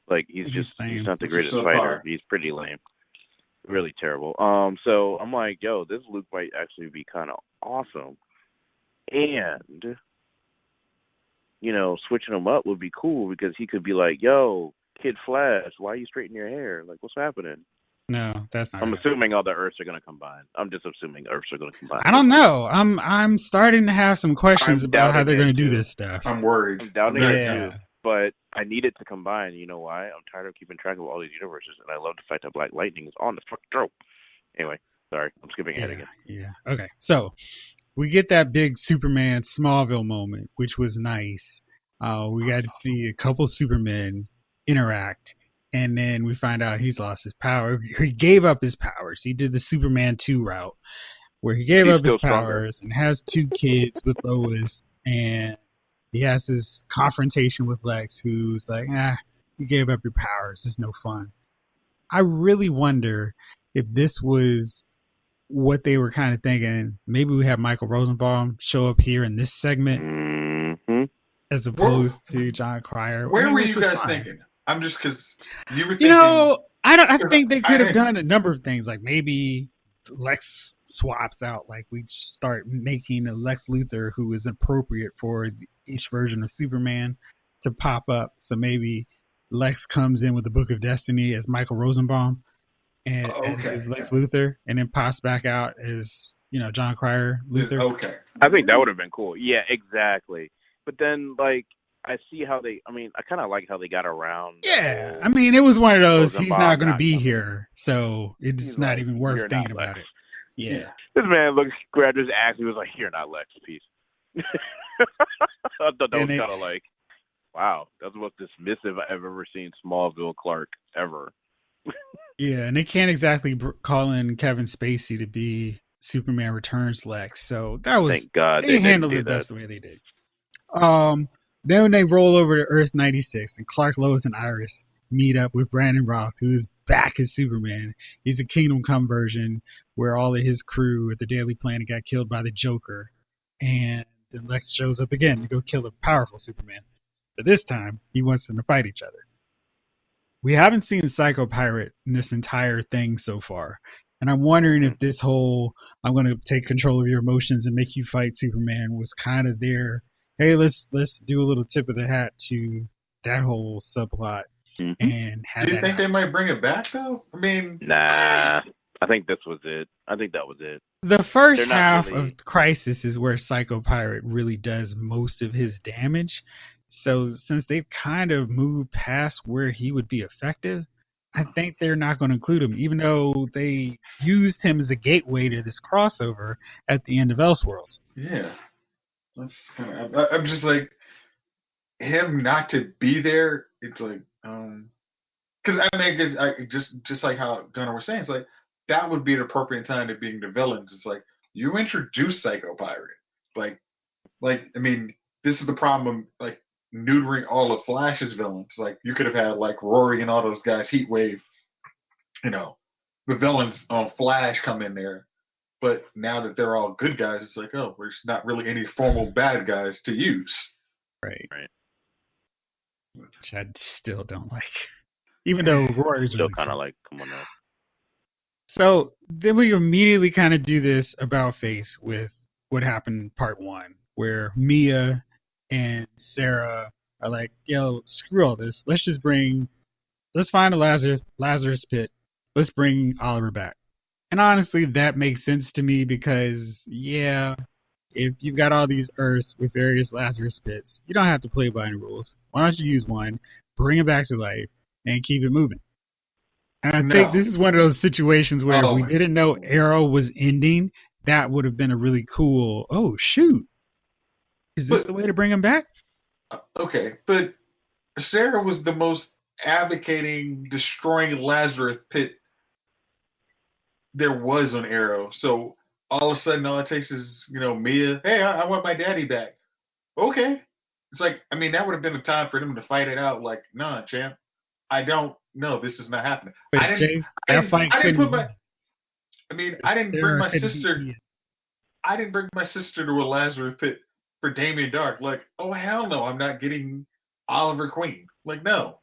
Like, he's not the greatest fighter. He's pretty lame. Really terrible. So I'm like, yo, this Luke might actually be kind of awesome. And, you know, switching him up would be cool because he could be like, yo, Kid Flash, why are you straightening your hair? Like, what's happening? No, that's not. I'm assuming all the Earths are going to combine. I'm just assuming Earths are going to combine. I don't know. I'm starting to have some questions about how they're going to do this stuff. I'm worried. I'm doubting it too. But I need it to combine. You know why? I'm tired of keeping track of all these universes, and I love the fact that Black Lightning is on the fucking trope. Anyway, sorry, I'm skipping ahead again. Yeah. Okay. So we get that big Superman Smallville moment, which was nice. We got to see a couple Supermen interact, and then we find out he's lost his power. He gave up his powers. He did the Superman 2 route, where he gave up his powers and has 2 kids with Lois, and he has this confrontation with Lex, who's like, you gave up your powers. It's no fun. I really wonder if this was what they were kind of thinking. Maybe we have Michael Rosenbaum show up here in this segment as opposed to John Cryer. Where were you guys thinking? I'm just because you were thinking. You know, I think they could have done a number of things. Like maybe Lex swaps out. Like we start making a Lex Luthor who is appropriate for each version of Superman to pop up. So maybe Lex comes in with the Book of Destiny as Michael Rosenbaum and as Lex Luthor, and then pops back out as, you know, John Cryer Luthor. Okay. I think that would have been cool. Yeah, exactly. But then, like, I see how they, I mean, I kind of like how they got around. Yeah, I mean, it was one of those, he's not going to be here, so it's not even worth thinking about it. Yeah. This man grabbed his ass, he was like, "You're not Lex, peace." I thought that was kind of like, wow, that's the most dismissive I've ever seen Smallville Clark ever. Yeah, and they can't exactly call in Kevin Spacey to be Superman Returns Lex, so that was, thank God they handled it best the way they did. Then they roll over to Earth 96, and Clark, Lois, and Iris meet up with Brandon Routh, who is back as Superman. He's a Kingdom Come version where all of his crew at the Daily Planet got killed by the Joker, and then Lex shows up again to go kill a powerful Superman. But this time, he wants them to fight each other. We haven't seen Psycho Pirate in this entire thing so far, and I'm wondering if this whole "I'm going to take control of your emotions and make you fight Superman" was kind of their, hey, let's do a little tip of the hat to that whole subplot. And have do you think they might bring it back though? I mean, nah. I think this was it. I think that was it. The first half of Crisis is where Psycho Pirate really does most of his damage. So since they've kind of moved past where he would be effective, I think they're not going to include him, even though they used him as a gateway to this crossover at the end of Elseworlds. Yeah. That's kind of, I'm just like, him not to be there, it's like, because I mean, just like how Gunnar was saying, it's like, that would be the appropriate time to being the villains. It's like, you introduce Psycho Pirate. Like, I mean, this is the problem, like, neutering all of Flash's villains. Like, you could have had, like, Rory and all those guys, Heatwave, you know, the villains on Flash come in there. But now that they're all good guys, it's like, oh, there's not really any formal bad guys to use. Right. Which I still don't like. Even though Rory's still really kind of like, come on now. So then we immediately kind of do this about face with what happened in part 1, where Mia and Sarah are like, yo, screw all this. Let's find a Lazarus pit. Let's bring Oliver back. And honestly, that makes sense to me because, yeah, if you've got all these Earths with various Lazarus pits, you don't have to play by any rules. Why don't you use one, bring it back to life, and keep it moving? And I think this is one of those situations where if we didn't know Arrow was ending, that would have been a really cool, oh, shoot. Is this the way to bring him back? Okay, but Sarah was the most advocating, destroying Lazarus pit there was on Arrow. So all of a sudden, all it takes is, you know, Mia, hey, I want my daddy back. Okay. It's like, I mean, that would have been a time for them to fight it out. Like, nah, champ, I don't know. This is not happening. I didn't bring my sister. I didn't bring my sister to a Lazarus pit for Damien Dark. Like, oh hell no, I'm not getting Oliver Queen. Like, no.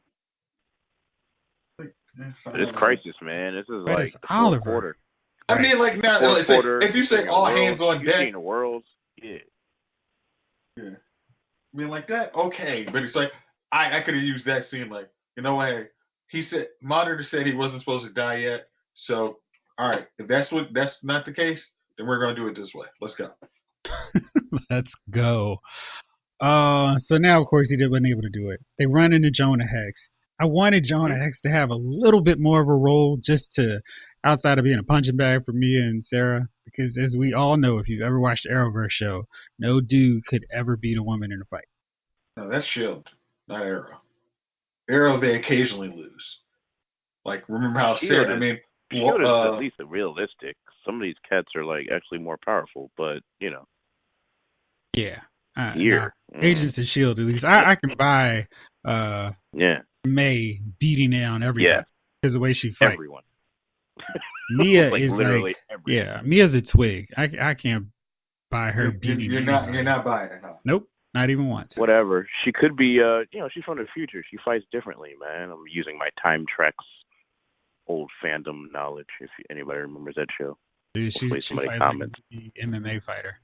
Like, It's Crisis, man. This is but like it's the fourth Oliver. quarter. I mean, like now, Fourth quarter. if you say all hands on deck, the worlds, yeah. I mean, like that, okay. But it's like I could have used that scene. Like, you know what? He said Monitor said he wasn't supposed to die yet. So, all right, if that's not the case, then we're gonna do it this way. Let's go. Let's go. So now, of course, he wasn't able to do it. They run into Jonah Hex. I wanted Jonah Hex to have a little bit more of a role, just to outside of being a punching bag for Mia and Sarah, because as we all know, if you've ever watched the Arrowverse show, no dude could ever beat a woman in a fight. No, that's Shield, not Arrow. Arrow, they occasionally lose. Like, remember how Sarah? I mean, Shield is at least realistic. Some of these cats are like actually more powerful, but you know. Yeah. Here, Agents of Shield, at least I can buy. May beating down everybody because the way she fights. Everyone. Mia like is literally like, yeah, Mia's a twig. I can't buy her beating. You're not buying it, huh? Nope, not even once. Whatever. She could be. She's from the future. She fights differently, man. I'm using my Time Treks old fandom knowledge. If anybody remembers that show, Dude, she fights like the MMA fighter.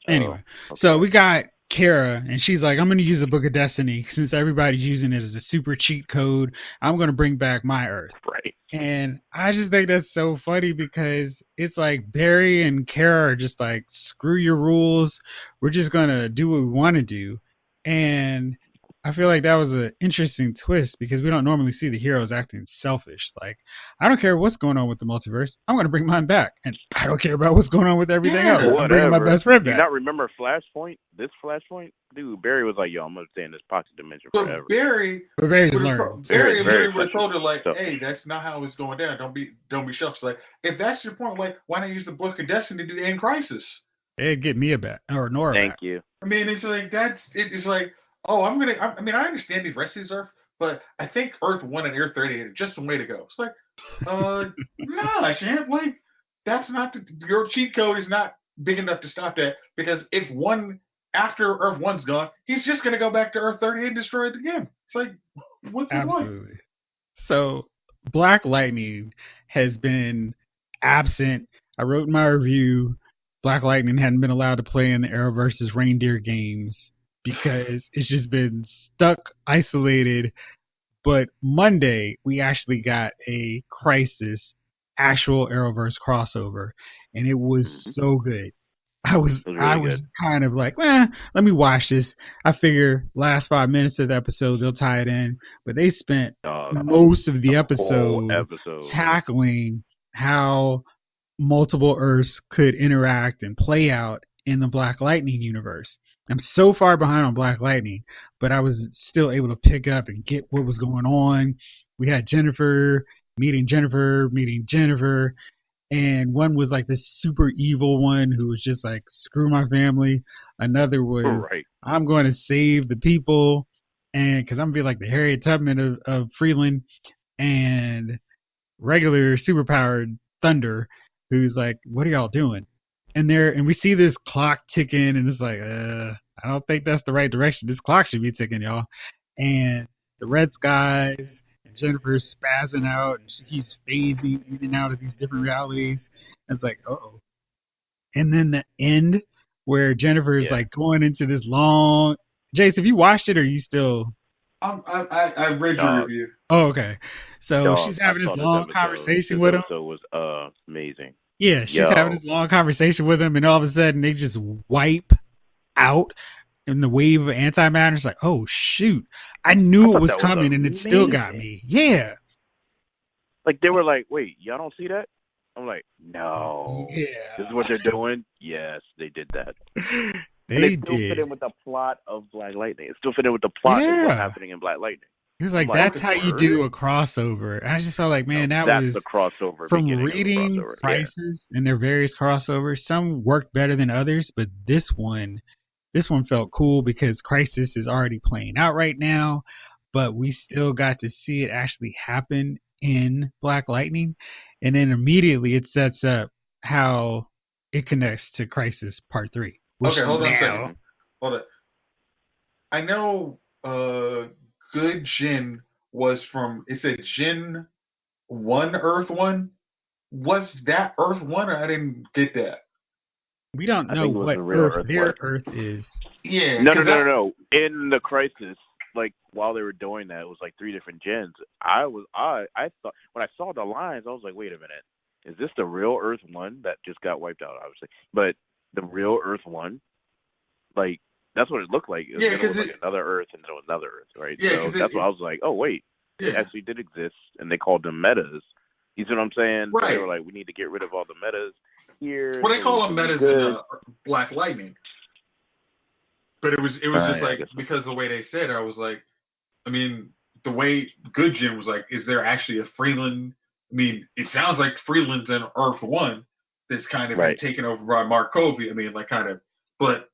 Anyway, so we got Kara, and she's like, I'm going to use the Book of Destiny since everybody's using it as a super cheat code. I'm going to bring back my Earth. Right. And I just think that's so funny because it's like Barry and Kara are just like, screw your rules. We're just going to do what we want to do. And I feel like that was an interesting twist because we don't normally see the heroes acting selfish. Like, I don't care what's going on with the multiverse. I'm going to bring mine back. And I don't care about what's going on with everything else. I'm bringing my best friend back. Do you not remember Flashpoint? This Flashpoint? Dude, Barry was like, yo, I'm going to stay in this pocket dimension forever. Barry literally would have told her, like, hey, that's not how it's going down. Don't be selfish. Like, if that's your point, like, why not use the Book of Destiny to end Crisis? It'd get Mia back. Or Nora back. Thank you. I mean, it's like, it's like, oh, I understand the rest of this Earth, but I think Earth 1 and Earth 38 are just the way to go. It's like, nah, champ, like, that's not, your cheat code is not big enough to stop that, because if after Earth 1's gone, he's just going to go back to Earth 38 and destroy it again. It's like, what's the point? So, Black Lightning has been absent. I wrote in my review, Black Lightning hadn't been allowed to play in the Arrowverse's reindeer games because it's just been stuck, isolated. But Monday, we actually got a Crisis actual Arrowverse crossover, and it was so good. I was kind of like, let me watch this. I figure last 5 minutes of the episode, they'll tie it in. But they spent most of the episode tackling how multiple Earths could interact and play out in the Black Lightning universe. I'm so far behind on Black Lightning, but I was still able to pick up and get what was going on. We had Jennifer meeting Jennifer, and one was like this super evil one who was just like, screw my family. Another was, I'm going to save the people, and because I'm going to be like the Harriet Tubman of Freeland, and regular superpowered Thunder, who's like, what are y'all doing? And we see this clock ticking, and it's like, I don't think that's the right direction. This clock should be ticking, y'all. And the Red Skies, and Jennifer's spazzing out, and he's phasing in and out of these different realities. And it's like, uh-oh. And then the end, where Jennifer's like going into this long... Jace, have you watched it, or are you still... I read your review. Oh, okay. So she's having this long conversation with him. This episode was amazing. Yeah, she's having this long conversation with him, and all of a sudden they just wipe out in the wave of antimatter. It's like, oh shoot, I knew it was coming, and it still got me. Yeah, like they were like, wait, y'all don't see that? I'm like, no. Yeah, this is what they're doing. Yes, they did that. They still fit in with the plot of Black Lightning. It still fit in with the plot of what's happening in Black Lightning. He was like, that's how you do a crossover. And I just felt like, man, that's the crossover. From reading Crisis and their various crossovers, some worked better than others, but this one felt cool because Crisis is already playing out right now, but we still got to see it actually happen in Black Lightning. And then immediately it sets up how it connects to Crisis Part 3. Okay, hold on a second. Hold on. I know Good Jin was from, it said Jin 1 Earth 1. Was that Earth 1 or I didn't get that? We don't know what Earth their Earth is. Yeah. No. In the Crisis, like while they were doing that, it was like 3 different gens. I thought when I saw the lines, I was like, wait a minute, is this the real Earth 1 that just got wiped out? Obviously, but the real Earth 1, like that's what it looked like. It was like another Earth and then another Earth, right? Yeah, so that's why I was like, oh wait, it actually did exist, and they called them metas. You see what I'm saying? Right. So they were like, we need to get rid of all the metas here. Well, they call them metas in Black Lightning. But it was just like, because of the way they said it, I was like, I mean, the way Good Jin was like, is there actually a Freeland? I mean, it sounds like Freeland's in Earth 1 that's kind of been taken over by Mark Covey. I mean, like kind of, but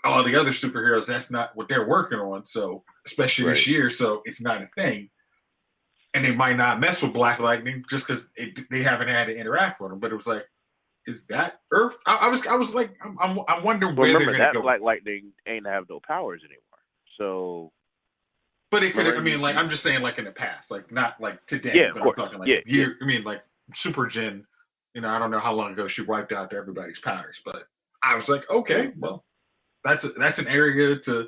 all the other superheroes, that's not what they're working on. So, especially this year, so it's not a thing. And they might not mess with Black Lightning just because they haven't had to interact with them. But it was like, is that Earth? I was like, I'm wondering where they're going to go. Black Lightning ain't have no powers anymore. So, but it could. I mean, like I'm just saying, like in the past, like not like today. Yeah, but of course. I'm talking like year. I mean, like Super Jin. You know, I don't know how long ago she wiped out everybody's powers, but I was like, okay, well, that's an area to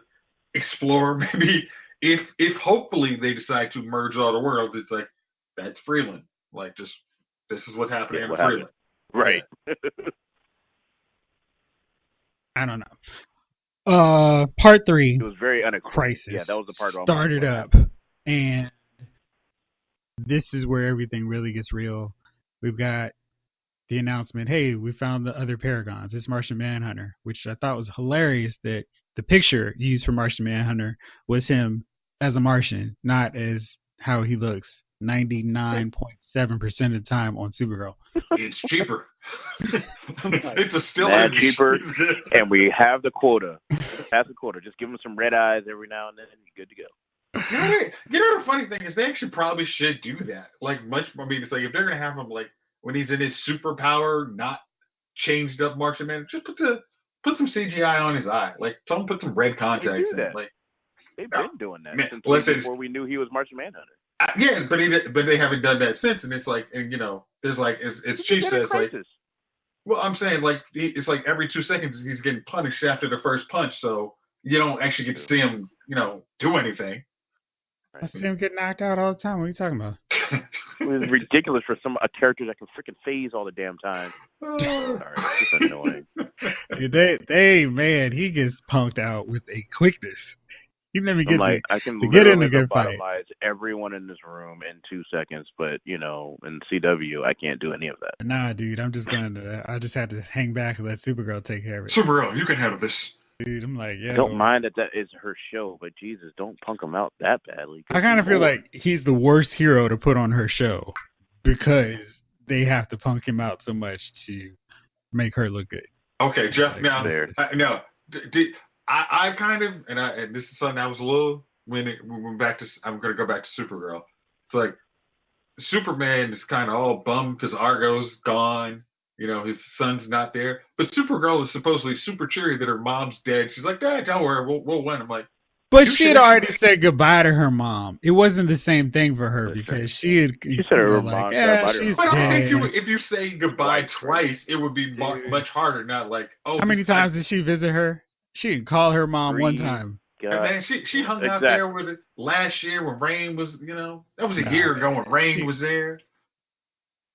explore. Maybe if hopefully they decide to merge all the worlds, it's like that's Freeland. Like just this is what's happening in Freeland. Right. I don't know. Part 3. It was very unexpected. Crisis. Yeah, that was the part where started up, and this is where everything really gets real. We've got the announcement, hey, we found the other Paragons. It's Martian Manhunter, which I thought was hilarious that the picture used for Martian Manhunter was him as a Martian, not as how he looks 99.7% of the time on Supergirl. It's cheaper. It's a still cheaper, and we have the quota. That's the quota. Just give him some red eyes every now and then, and you're good to go. You know the funny thing is, they actually probably should do that. Like much. I mean, it's like if they're gonna have him like when he's in his superpower, not changed up Martian Man, just put some CGI on his eye. Like tell him put some red contacts in. Like they've been doing that since before we knew he was Martian Manhunter. Yeah, but they haven't done that since, and it's like, and you know, there's like, as Chief says, like, well, I'm saying like it's like every 2 seconds he's getting punished after the first punch, so you don't actually get to see him, you know, do anything. I see him get knocked out all the time. What are you talking about? It was ridiculous for a character that can freaking phase all the damn time. Sorry, it's just annoying. Man, he gets punked out with a quickness. He never gets I can to get in a good fight. Everyone in this room in 2 seconds, but you know, in CW, I can't do any of that. Nah, dude, I just had to hang back and let Supergirl take care of it. Supergirl, you can handle this. Dude, I'm like, yeah. I don't mind that is her show, but Jesus, don't punk him out that badly. I kind of feel like he's the worst hero to put on her show because they have to punk him out so much to make her look good. Okay, Jeff. I kind of, and this is something I was a little when we went back to. I'm going to go back to Supergirl. It's like Superman is kind of all bummed because Argo's gone. You know, his son's not there. But Supergirl is supposedly super cheery that her mom's dead. She's like, Dad, don't worry, we'll win. I'm like, but she had already said goodbye to her mom. It wasn't the same thing for her because she said her mom. She's but dead. I think if you say goodbye twice, it would be much harder. Not like, oh. How many times did she visit her? She didn't call her mom one time. And then she hung out there with it last year when Rain was, you know, that was a year ago when Rain was there.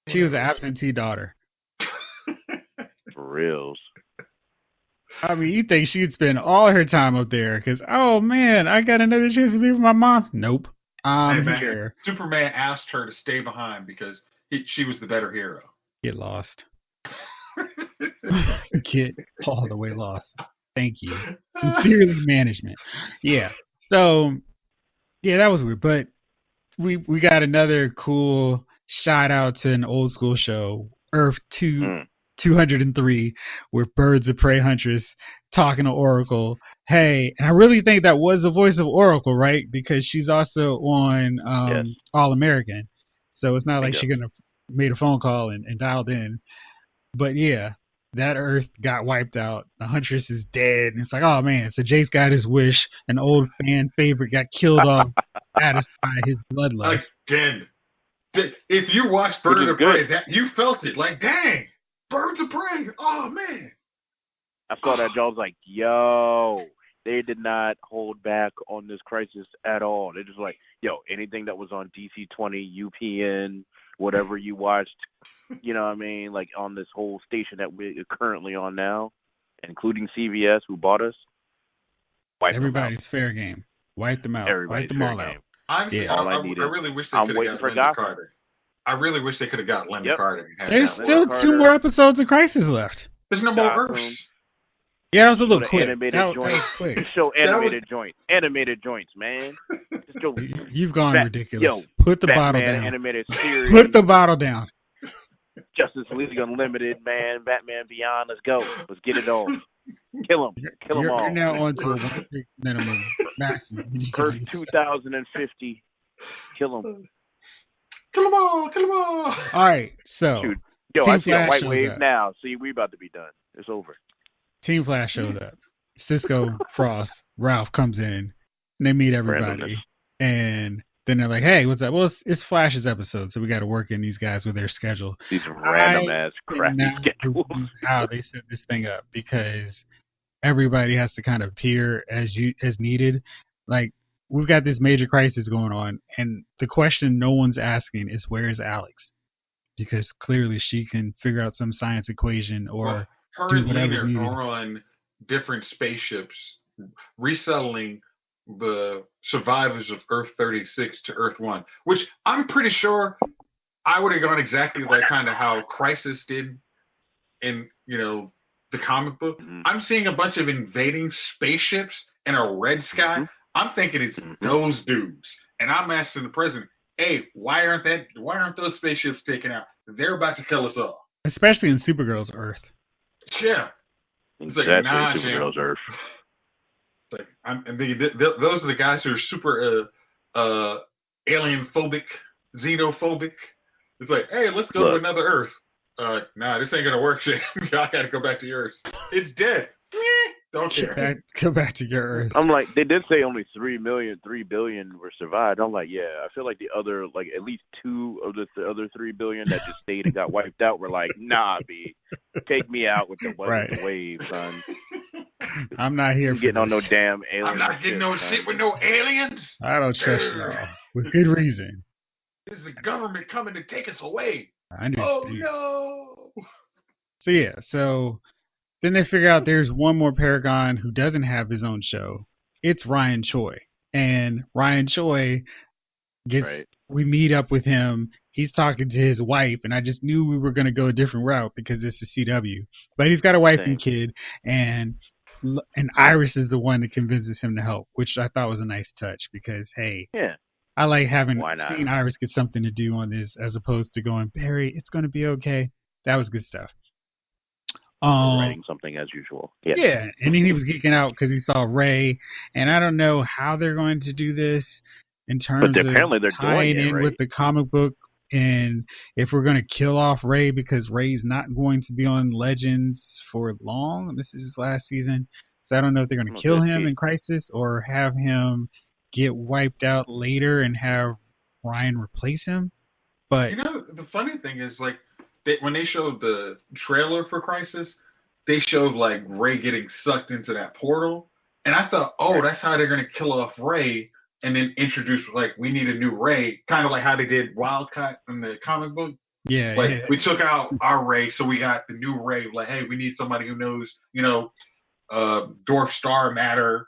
She was an absentee daughter. For reals. I mean, you think she'd spend all her time up there because, oh man, I got another chance to be with my mom. Nope. I'm here. Superman asked her to stay behind because she was the better hero. Get lost. Get all the way lost. Thank you. Sincerely, management. Yeah. So, yeah, that was weird. But we got another cool shout out to an old school show, Earth 203, with Birds of Prey Huntress talking to Oracle. Hey, and I really think that was the voice of Oracle, right? Because she's also on All American. So it's not like she could have made a phone call and dialed in. But yeah, that Earth got wiped out. The Huntress is dead. And it's like, oh man, so Jace got his wish. An old fan favorite got killed off to satisfy his bloodlust. Again, if you watch Birds of Prey, you felt it. Like, dang, Birds of Prey. Oh man. I saw that. I was like, yo, they did not hold back on this crisis at all. They're just like, yo, anything that was on DC20, UPN, whatever you watched, you know what I mean, like on this whole station that we're currently on now, including CBS, who bought us. Everybody's fair game. Wipe them out. Wipe them all out. Honestly, I really wish they could have got Linda Carter. I really wish they could have got Linda Carter. There's still 2 more episodes of Crisis left. There's no more Earths. Yeah, that was a little quick. That was quick. Show animated joints. Animated joints, man. You've gone ridiculous. Yo, put the bottle down. Animated series. Put the bottle down. Justice League Unlimited, man. Batman Beyond. Let's go. Let's get it on. Kill them. Kill them all. You're now on to a 1 week minimum maximum. First 2050. Kill them. Kill them all. Kill them all. All right. So. Shoot. Yo, I see a white wave now. See, we about to be done. It's over. Team Flash shows up. Cisco, Frost, Ralph comes in, and they meet everybody. And then they're like, hey, what's up? Well, it's Flash's episode, so we got to work in these guys with their schedule. These random-ass crappy schedules. How they set this thing up, because everybody has to kind of appear as needed. Like, we've got this major crisis going on, and the question no one's asking is, where is Alex? Because clearly she can figure out some science equation or... Her and Lena are on different spaceships, resettling the survivors of Earth 36 to Earth 1, which I'm pretty sure I would have gone exactly like kind of how Crisis did in, the comic book. Mm-hmm. I'm seeing a bunch of invading spaceships in a red sky. Mm-hmm. I'm thinking it's those dudes. And I'm asking the president, hey, why aren't those spaceships taken out? They're about to kill us all. Especially in Supergirl's Earth. Yeah. It's like, nah, Supergirl's Earth. Like, those are the guys who are super alien phobic, xenophobic. It's like, hey, let's go to another Earth. Nah, this ain't gonna work, shit. I gotta go back to yours. It's dead. Don't care. Go back to your Earth. I'm like, they did say only 3 billion were survived. I'm like, yeah, I feel like the other, like at least 2 of the other 3 billion that just stayed and got wiped out were like, nah, B, take me out with the wave, son. I'm not here for getting on no damn alien. I'm not getting no shit with no aliens. I don't trust y'all. With good reason. This is the government coming to take us away. I understand. Oh no. So yeah, then they figure out there's one more Paragon who doesn't have his own show. It's Ryan Choi. And Ryan Choi we meet up with him. He's talking to his wife, and I just knew we were going to go a different route because it's a CW. But he's got a wife and kid, and Iris is the one that convinces him to help, which I thought was a nice touch because, hey, I like having seen Iris get something to do on this as opposed to going, Barry, it's going to be okay. That was good stuff. Writing something as usual. Yeah, and then he was geeking out because he saw Ray, and I don't know how they're going to do this in terms of tying in with the comic book, and if we're going to kill off Ray because Ray's not going to be on Legends for long. This is his last season, so I don't know if they're going to kill him in Crisis or have him get wiped out later and have Ryan replace him. But the funny thing is, like, when they showed the trailer for Crisis, they showed like Ray getting sucked into that portal, and I thought, that's how they're gonna kill off Ray, and then introduce like we need a new Ray, kind of like how they did Wildcat in the comic book. Yeah, we took out our Ray, so we got the new Ray. Like, hey, we need somebody who knows, dwarf star matter,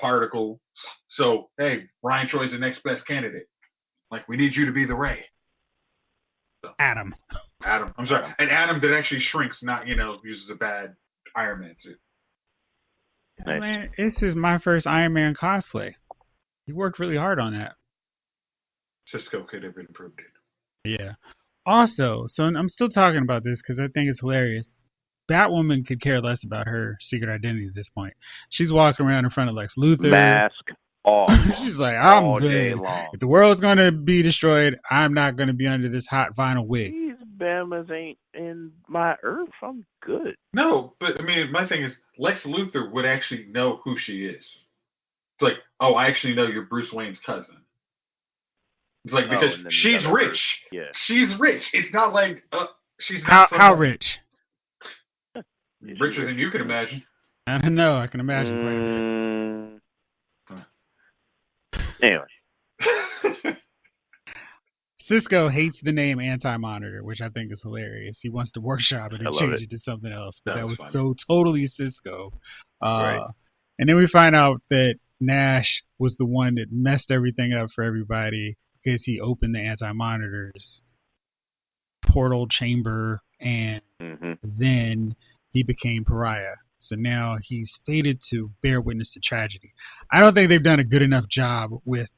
particle. So hey, Ryan Choi's the next best candidate. Like, we need you to be the Ray. So. Adam, I'm sorry. And Adam that actually shrinks, not, uses a bad Iron Man suit. Nice. Man, this is my first Iron Man cosplay. He worked really hard on that. Cisco could have improved it. Yeah. Also, so I'm still talking about this because I think it's hilarious. Batwoman could care less about her secret identity at this point. She's walking around in front of Lex Luthor. Mask off. She's like, I'm good. If the world's going to be destroyed, I'm not going to be under this hot vinyl wig. She's Bama's ain't in my Earth. I'm good. No, but I mean, my thing is, Lex Luthor would actually know who she is. It's like, oh, I actually know you're Bruce Wayne's cousin. It's like, because she's rich. Yeah. She's rich. It's not like she's not not how rich. Richer than you could imagine. I don't know. I can imagine quite a bit. Anyway. Cisco hates the name Anti-Monitor, which I think is hilarious. He wants to workshop it and change it to something else. But that was so totally Cisco. Right. And then we find out that Nash was the one that messed everything up for everybody because he opened the Anti-Monitor's portal chamber, and then he became Pariah. So now he's fated to bear witness to tragedy. I don't think they've done a good enough job with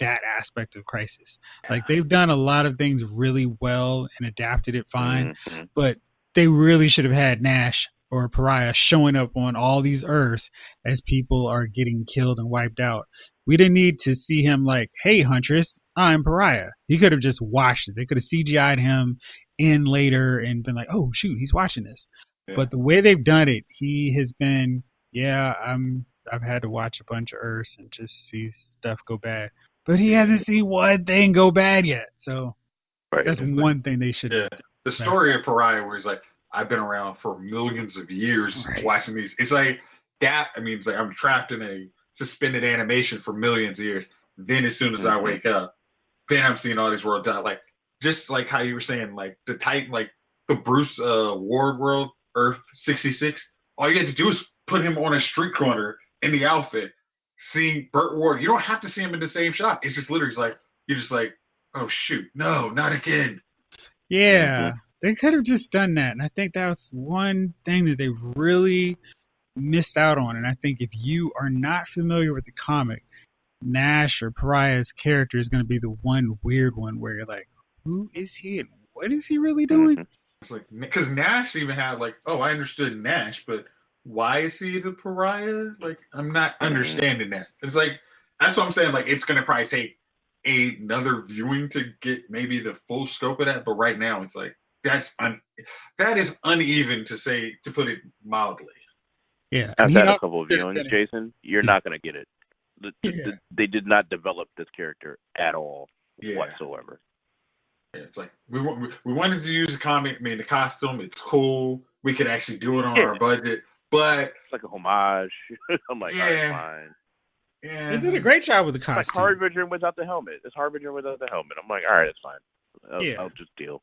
that aspect of Crisis. Like, they've done a lot of things really well and adapted it fine, but they really should have had Nash or Pariah showing up on all these Earths as people are getting killed and wiped out. We didn't need to see him like, hey, Huntress, I'm Pariah. He could have just watched it. They could have CGI'd him in later and been like, oh, shoot, he's watching this. Yeah. But the way they've done it, he has been, I've had to watch a bunch of Earths and just see stuff go bad. But he hasn't seen one thing go bad yet. So that's one thing they should have done. The story of Pariah, where he's like, I've been around for millions of years watching these. It's like that. I mean, it's like I'm trapped in a suspended animation for millions of years. Then as soon as I wake up, then I'm seeing all these worlds die. Like, just like how you were saying, like the Titan, like the Bruce Ward world, Earth 66. All you had to do is put him on a street corner in the outfit. Seeing Burt Ward, you don't have to see him in the same shot. It's just literally like, you're just like, oh shoot, no, not again. Yeah, they could have just done that, and I think that was one thing that they really missed out on. And I think if you are not familiar with the comic, Nash or Pariah's character is going to be the one weird one where you're like, who is he and what is he really doing? It's like, because Nash even had like, oh, I understood Nash, but why is he the Pariah? Like, I'm not understanding that. It's like, that's what I'm saying. Like, it's going to probably take another viewing to get maybe the full scope of that. But right now, it's like, that is uneven to put it mildly. Yeah. I've had a couple of viewings, Jason. You're not going to get it. They did not develop this character at all whatsoever. Yeah, it's like, we wanted to use the comic. I mean, the costume, it's cool. We could actually do it on our budget. But it's like a homage. I'm like, all right, fine. Yeah. They did a great job with the costume. It's like Harbinger without the helmet. I'm like, all right, it's fine. I'll just deal.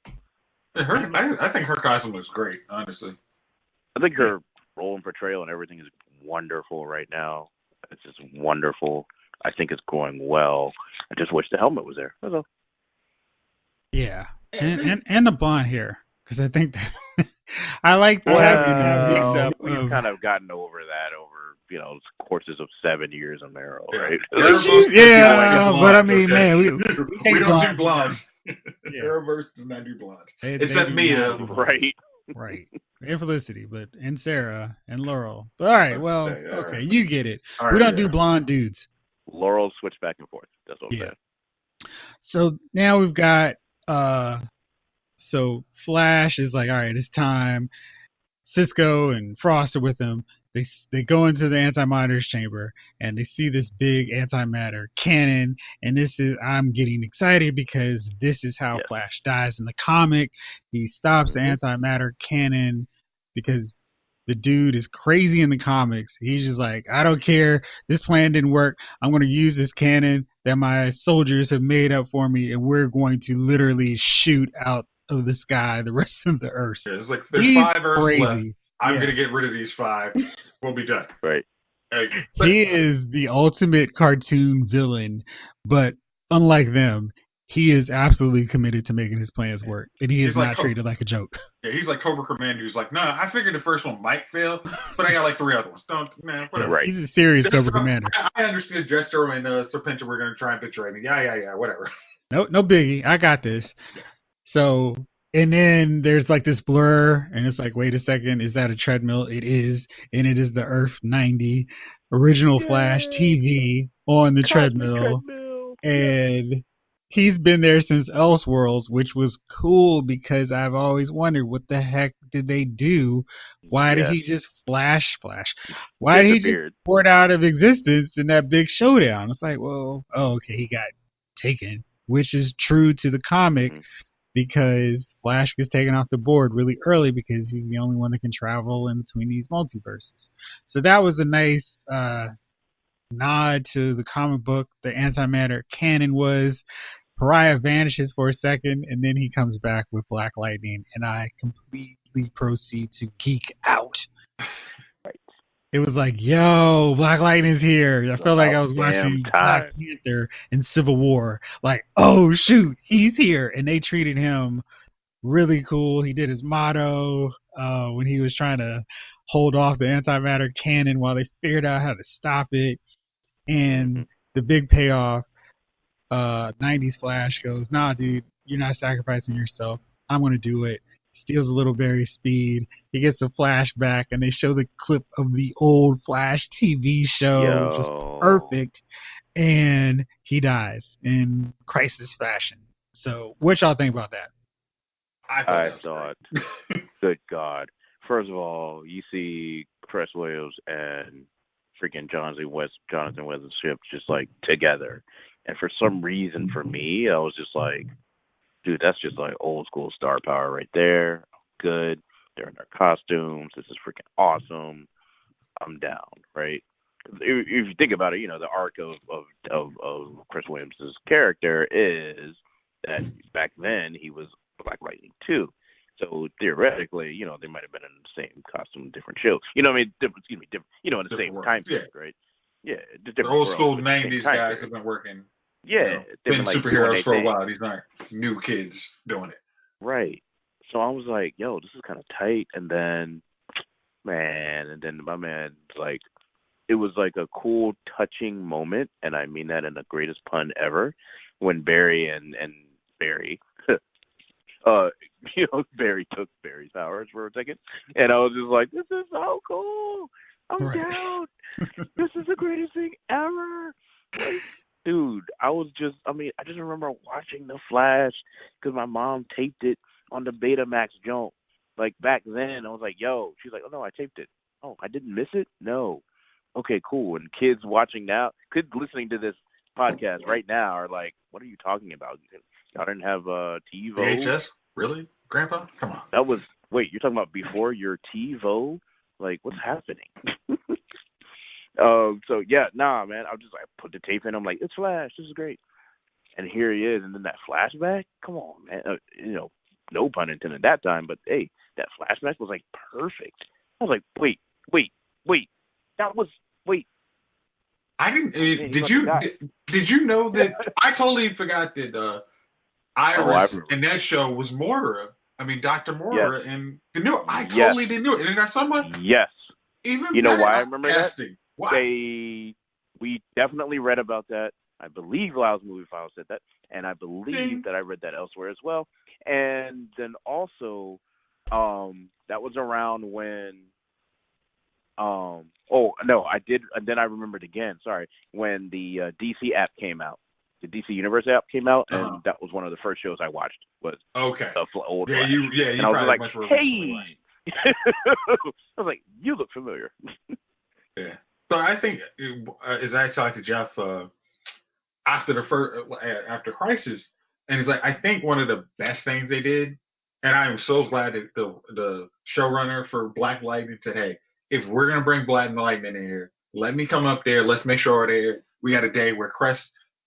I think her costume looks great, honestly. I think her role and portrayal and everything is wonderful right now. It's just wonderful. I think it's going well. I just wish the helmet was there. That's all. Yeah, and the blonde hair, because I think that I like having that mix up. We've kind of gotten over that over courses of 7 years in Arrow, right? But I mean, man, we don't do blondes. Arrowverse does not do blondes. Except Mia, right. And Felicity, but and Sarah and Laurel. But all right, well, okay, you get it. We don't do blonde dudes. Laurel switch back and forth. That's what I'm saying. So now we've got so Flash is like, all right, it's time. Cisco and Frost are with him. They go into the anti-monitor's chamber and they see this big antimatter cannon, and I'm getting excited because this is how Flash dies in the comic. He stops the antimatter cannon because the dude is crazy in the comics. He's just like, I don't care. This plan didn't work. I'm going to use this cannon that my soldiers have made up for me, and we're going to literally shoot out of the sky the rest of the Earth. Yeah, it's like, there's 5 Earths left. I'm going to get rid of these 5. We'll be done. Right. He is the ultimate cartoon villain, but unlike them, he is absolutely committed to making his plans work, and he is not treated like a joke. Yeah, he's like Cobra Commander, who's like, I figured the first one might fail, but I got like 3 other ones. Whatever. Right. He's a serious Cobra Commander. I understood Destro and Serpentor were going to try and betray me. Yeah, whatever. No biggie. I got this. Yeah. So, and then there's like this blur, and it's like, wait a second, is that a treadmill? It is, and it is the Earth 90 original Flash TV on the treadmill. And he's been there since Elseworlds, which was cool because I've always wondered what the heck did they do? Why did he just flash? Why did he just port out of existence in that big showdown? It's like, well, okay, he got taken, which is true to the comic because Flash gets taken off the board really early because he's the only one that can travel in between these multiverses. So that was a nice nod to the comic book. The antimatter canon was Pariah vanishes for a second, and then he comes back with Black Lightning, and I completely proceed to geek out. Right. It was like, yo, Black Lightning's here. I felt like I was watching Black Panther and Civil War. Like, oh, shoot, he's here. And they treated him really cool. He did his motto when he was trying to hold off the antimatter cannon while they figured out how to stop it. And the big payoff, 90s Flash goes, nah, dude, you're not sacrificing yourself. I'm going to do it. Steals a little Barry speed. He gets a flashback, and they show the clip of the old Flash TV show, just perfect. And he dies in crisis fashion. So, what y'all think about that? I thought, good God. First of all, you see Chris Williams and freaking Jonathan West's ship just like together. And for some reason, for me, I was just like, dude, that's just like old school star power right there. Good. They're in their costumes. This is freaking awesome. I'm down, right? If you think about it, the arc of Chris Williams' character is that back then he was Black Lightning too. So theoretically, they might have been in the same costume, different shows. You know what I mean? Different, in the same time period, right? Yeah. The old school 90s guys have been working. Yeah. Been superheroes for a while. These aren't new kids doing it. Right. So I was like, yo, this is kind of tight. And then my man, like, it was like a cool, touching moment. And I mean that in the greatest pun ever. When Barry and Barry, Barry took Barry's powers for a second. And I was just like, this is so cool. I'm down. This is the greatest thing ever. Like, dude, I just remember watching The Flash because my mom taped it on the Betamax joint. Like, back then, I was like, yo. She's like, oh, no, I taped it. Oh, I didn't miss it? No. Okay, cool. And kids listening to this podcast right now are like, what are you talking about? Y'all didn't have TiVo? VHS? Really? Grandpa? Come on. Wait, you're talking about before your TiVo? Like, what's happening? So yeah, nah, man. I put the tape in. I'm like, it's Flash. This is great. And here he is. And then that flashback. Come on, man. No pun intended that time. But hey, that flashback was like perfect. I was like, wait. That was wait. I didn't. Did you know that? I totally forgot that Iris in that show was Moira. I mean, Dr. Moira, and I totally didn't know it. And that's so much. Yes. Even why I remember casting. that? Why? We definitely read about that. I believe Lyle's Movie File said that, and I believe that I read that elsewhere as well. And then also, that was around when. I did. And then I remembered again. Sorry, when the DC app came out. The DC Universe app came out, and that was one of the first shows I watched. Was the old Flash. And I was like, hey. I was like, you look familiar. Yeah. So I think, as I talked to Jeff after Crisis, and he's like, I think one of the best things they did, and I am so glad that the showrunner for Black Lightning said, hey, if we're gonna bring Black Lightning in here, let me come up there. Let's make sure that we got a day where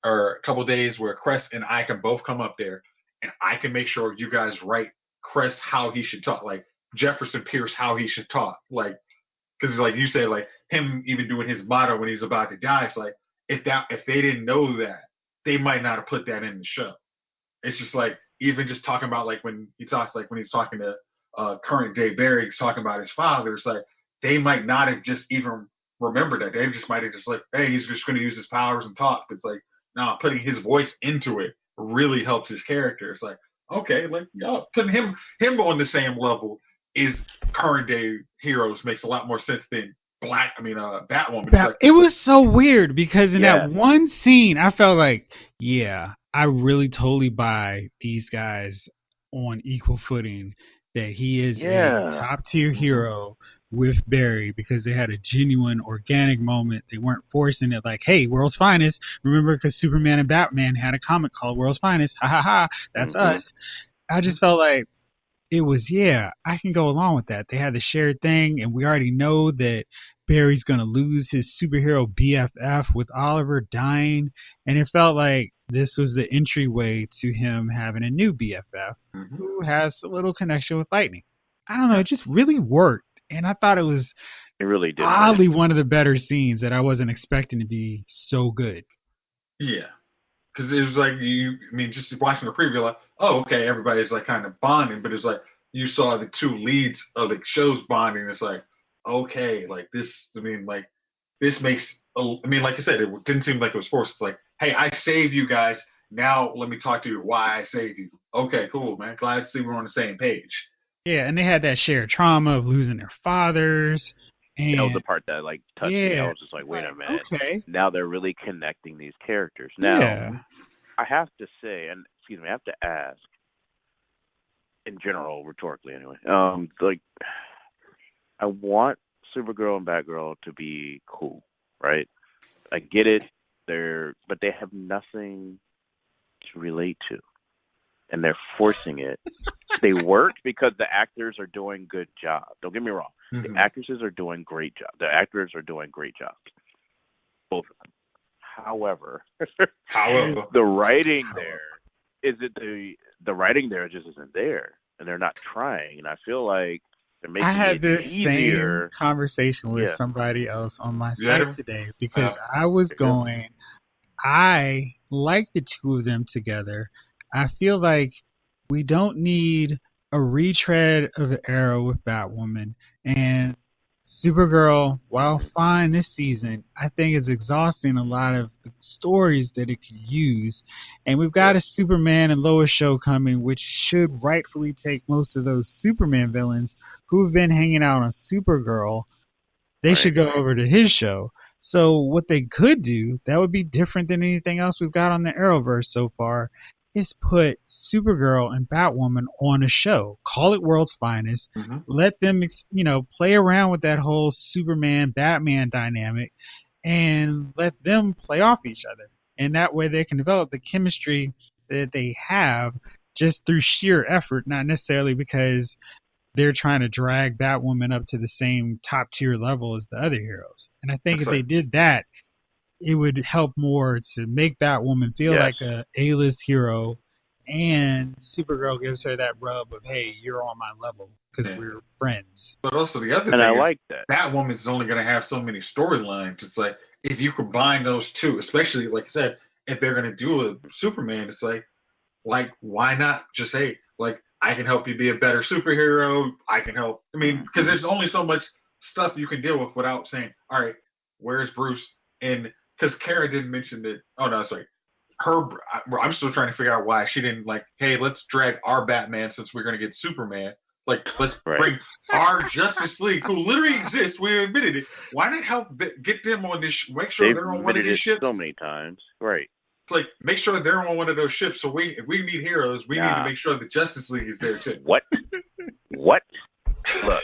or a couple days where Crest and I can both come up there, and I can make sure you guys write Crest how he should talk, like Jefferson Pierce how he should talk, like, because like you say, like him even doing his motto when he's about to die. It's like if they didn't know that, they might not have put that in the show. It's just like even just talking about like when he's talking to current day Barry, he's talking about his father. It's like they might not have just even remembered that. They just might have just like, hey, he's just going to use his powers and talk. It's like, no, putting his voice into it really helps his character. It's like, okay, like putting him on the same level is current day heroes makes a lot more sense than Batwoman. It was so weird because in that one scene, I felt like, yeah, I really totally buy these guys on equal footing that he is a top tier hero with Barry because they had a genuine organic moment. They weren't forcing it like, hey, World's Finest. Remember, because Superman and Batman had a comic called World's Finest. Ha ha ha. That's us. I just felt like it was, I can go along with that. They had the shared thing, and we already know that Barry's going to lose his superhero BFF with Oliver dying, and it felt like this was the entryway to him having a new BFF who has a little connection with Lightning. I don't know, it just really worked, and I thought it really did oddly one of the better scenes that I wasn't expecting to be so good. Yeah. Because it was like, just watching the preview, like, oh, okay, everybody's like kind of bonding, but it's like you saw the two leads of the shows bonding. It's like, okay, like this, this makes, like I said, it didn't seem like it was forced. It's like, hey, I saved you guys. Now let me talk to you why I saved you. Okay, cool, man. Glad to see we're on the same page. Yeah, and they had that shared trauma of losing their fathers. And that was the part that like touched me. I was just like, wait a minute. Okay. Now they're really connecting these characters. Now, I have to say, and excuse me, I have to ask, in general, rhetorically anyway, like, I want Supergirl and Batgirl to be cool, right? I get it, but they have nothing to relate to, and they're forcing it. They work because the actors are doing good jobs. Don't get me wrong. The actresses are doing great jobs. The actors are doing great jobs. Both of them. However, the writing the writing there just isn't there, and they're not trying. And I feel like they're making it easier. I had this same conversation with somebody else on my site today because I was going, I like the two of them together. I feel like we don't need a retread of the era with Batwoman, and Supergirl, while fine this season, I think is exhausting a lot of the stories that it could use. And we've got a Superman and Lois show coming, which should rightfully take most of those Superman villains who've been hanging out on Supergirl. They should go over to his show. So what they could do, that would be different than anything else we've got on the Arrowverse so far, is put Supergirl and Batwoman on a show. Call it World's Finest. Let them, play around with that whole Superman-Batman dynamic and let them play off each other. And that way they can develop the chemistry that they have just through sheer effort, not necessarily because they're trying to drag Batwoman up to the same top-tier level as the other heroes. And I think if they did that, it would help more to make Batwoman feel like a A-list hero, and Supergirl gives her that rub of, hey, you're on my level because we're friends. But also the other thing I is like that. Batwoman's only going to have so many storylines. It's like, if you combine those two, especially, like I said, if they're going to do a Superman, it's like, why not just, hey, like, I can help you be a better superhero. I can help. Because there's only so much stuff you can deal with without saying, all right, where's Bruce? And because Kara didn't mention that. Oh no, sorry. I'm still trying to figure out why she didn't hey, let's drag our Batman since we're gonna get Superman. Let's bring our Justice League, who literally exists. We admitted it. Why not help get them on this? Make sure they're on one of these ships. So many times, right? It's make sure they're on one of those ships. So if we need heroes, we need to make sure the Justice League is there too. What? Look.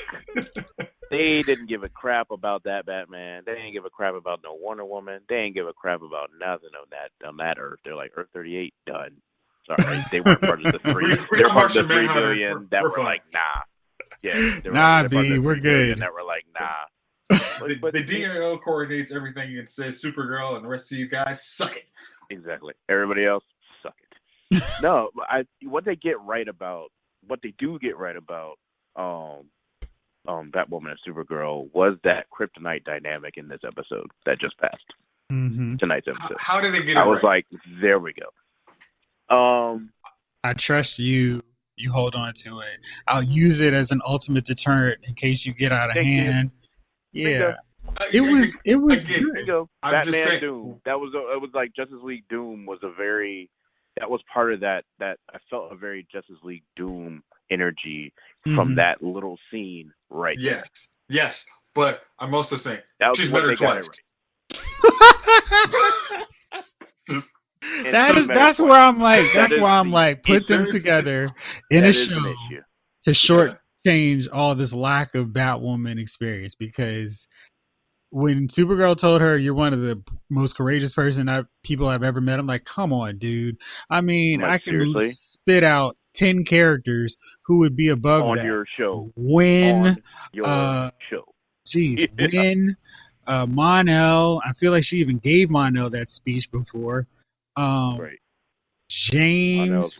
They didn't give a crap about that Batman. They didn't give a crap about no Wonder Woman. They didn't give a crap about nothing on that Earth. They're like, Earth 38, done. Sorry, they weren't part of the three. They're part of the 3 billion that were like, nah. Yeah, nah, B, we're good. That were like, nah. The DAO coordinates everything and says Supergirl, and the rest of you guys suck it. Exactly. Everybody else, suck it. No, what they do get right about Batwoman and Supergirl was that kryptonite dynamic in this episode that just passed. Tonight's episode. How did they get it I was like, there we go. I trust you. You hold on to it. I'll use it as an ultimate deterrent in case you get out of hand. Yeah. It was good. Batman Doom. It was like Justice League Doom was that was part of that I felt a very Justice League Doom energy from that little scene right there. Yes. But I'm also saying she's better twice. That's where I'm like, put them together in a show to shortchange all this lack of Batwoman experience, because when Supergirl told her you're one of the most courageous people I've ever met, I'm like, come on, dude. I mean, I can spit out 10 characters who would be above on that. Your show. When on your show. Jeez, when Mon-El, I feel like she even gave Mon-El that speech before. Right. James'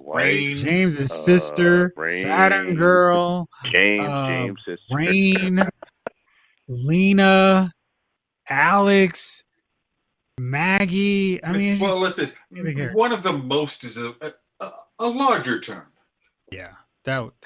sister, Saturn Girl, James' sister, Rain, Lena, Alex, Maggie. I mean, listen, one of the most is a larger term. Yeah,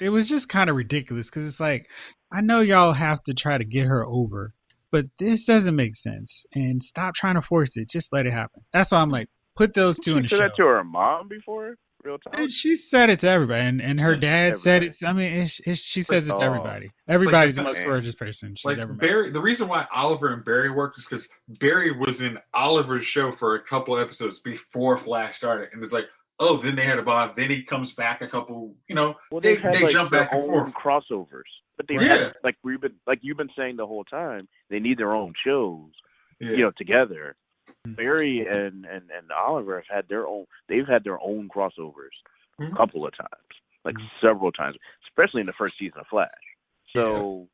it was just kind of ridiculous, because it's like, I know y'all have to try to get her over, but this doesn't make sense, and stop trying to force it. Just let it happen. That's why I'm like, put those two in the show. She said that to her mom before? Real time? She said it to everybody, and her dad said it. I mean, she says it to everybody. Everybody's the most courageous person. She's ever met. Barry, the reason why Oliver and Barry worked is because Barry was in Oliver's show for a couple episodes before Flash started, and it's like, oh, then they had a bond. Then he comes back a couple, they jump back and forth. Crossovers, but they had, like you've been saying the whole time, they need their own shows, together. Barry and Oliver have had their own. They've had their own crossovers a couple of times, several times, especially in the first season of Flash. So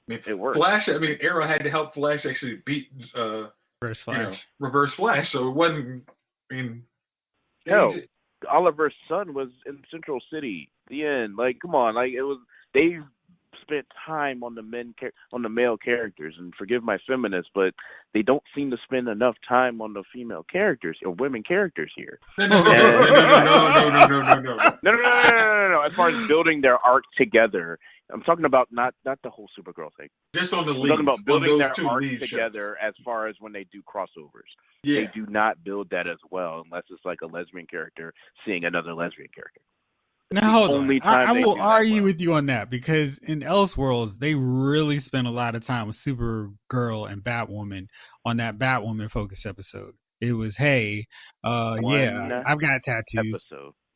it worked. Flash. I mean, Arrow had to help Flash actually beat Reverse Flash. So it wasn't. I mean, hell, Oliver's son was in Central City. The end. Like, come on. Like, it was. They've spent time on the male characters, and forgive my feminists, but they don't seem to spend enough time on the female characters or women characters here. No. As far as building their arc together, I'm talking about not the whole Supergirl thing. Just on the leads. I'm talking about building their arc together as far as when they do crossovers. Yeah. They do not build that as well unless it's like a lesbian character seeing another lesbian character. Now, hold on. I will argue with you on that, because in Elseworlds, they really spent a lot of time with Supergirl and Batwoman on that Batwoman focus episode. It was, hey, I've got tattoos.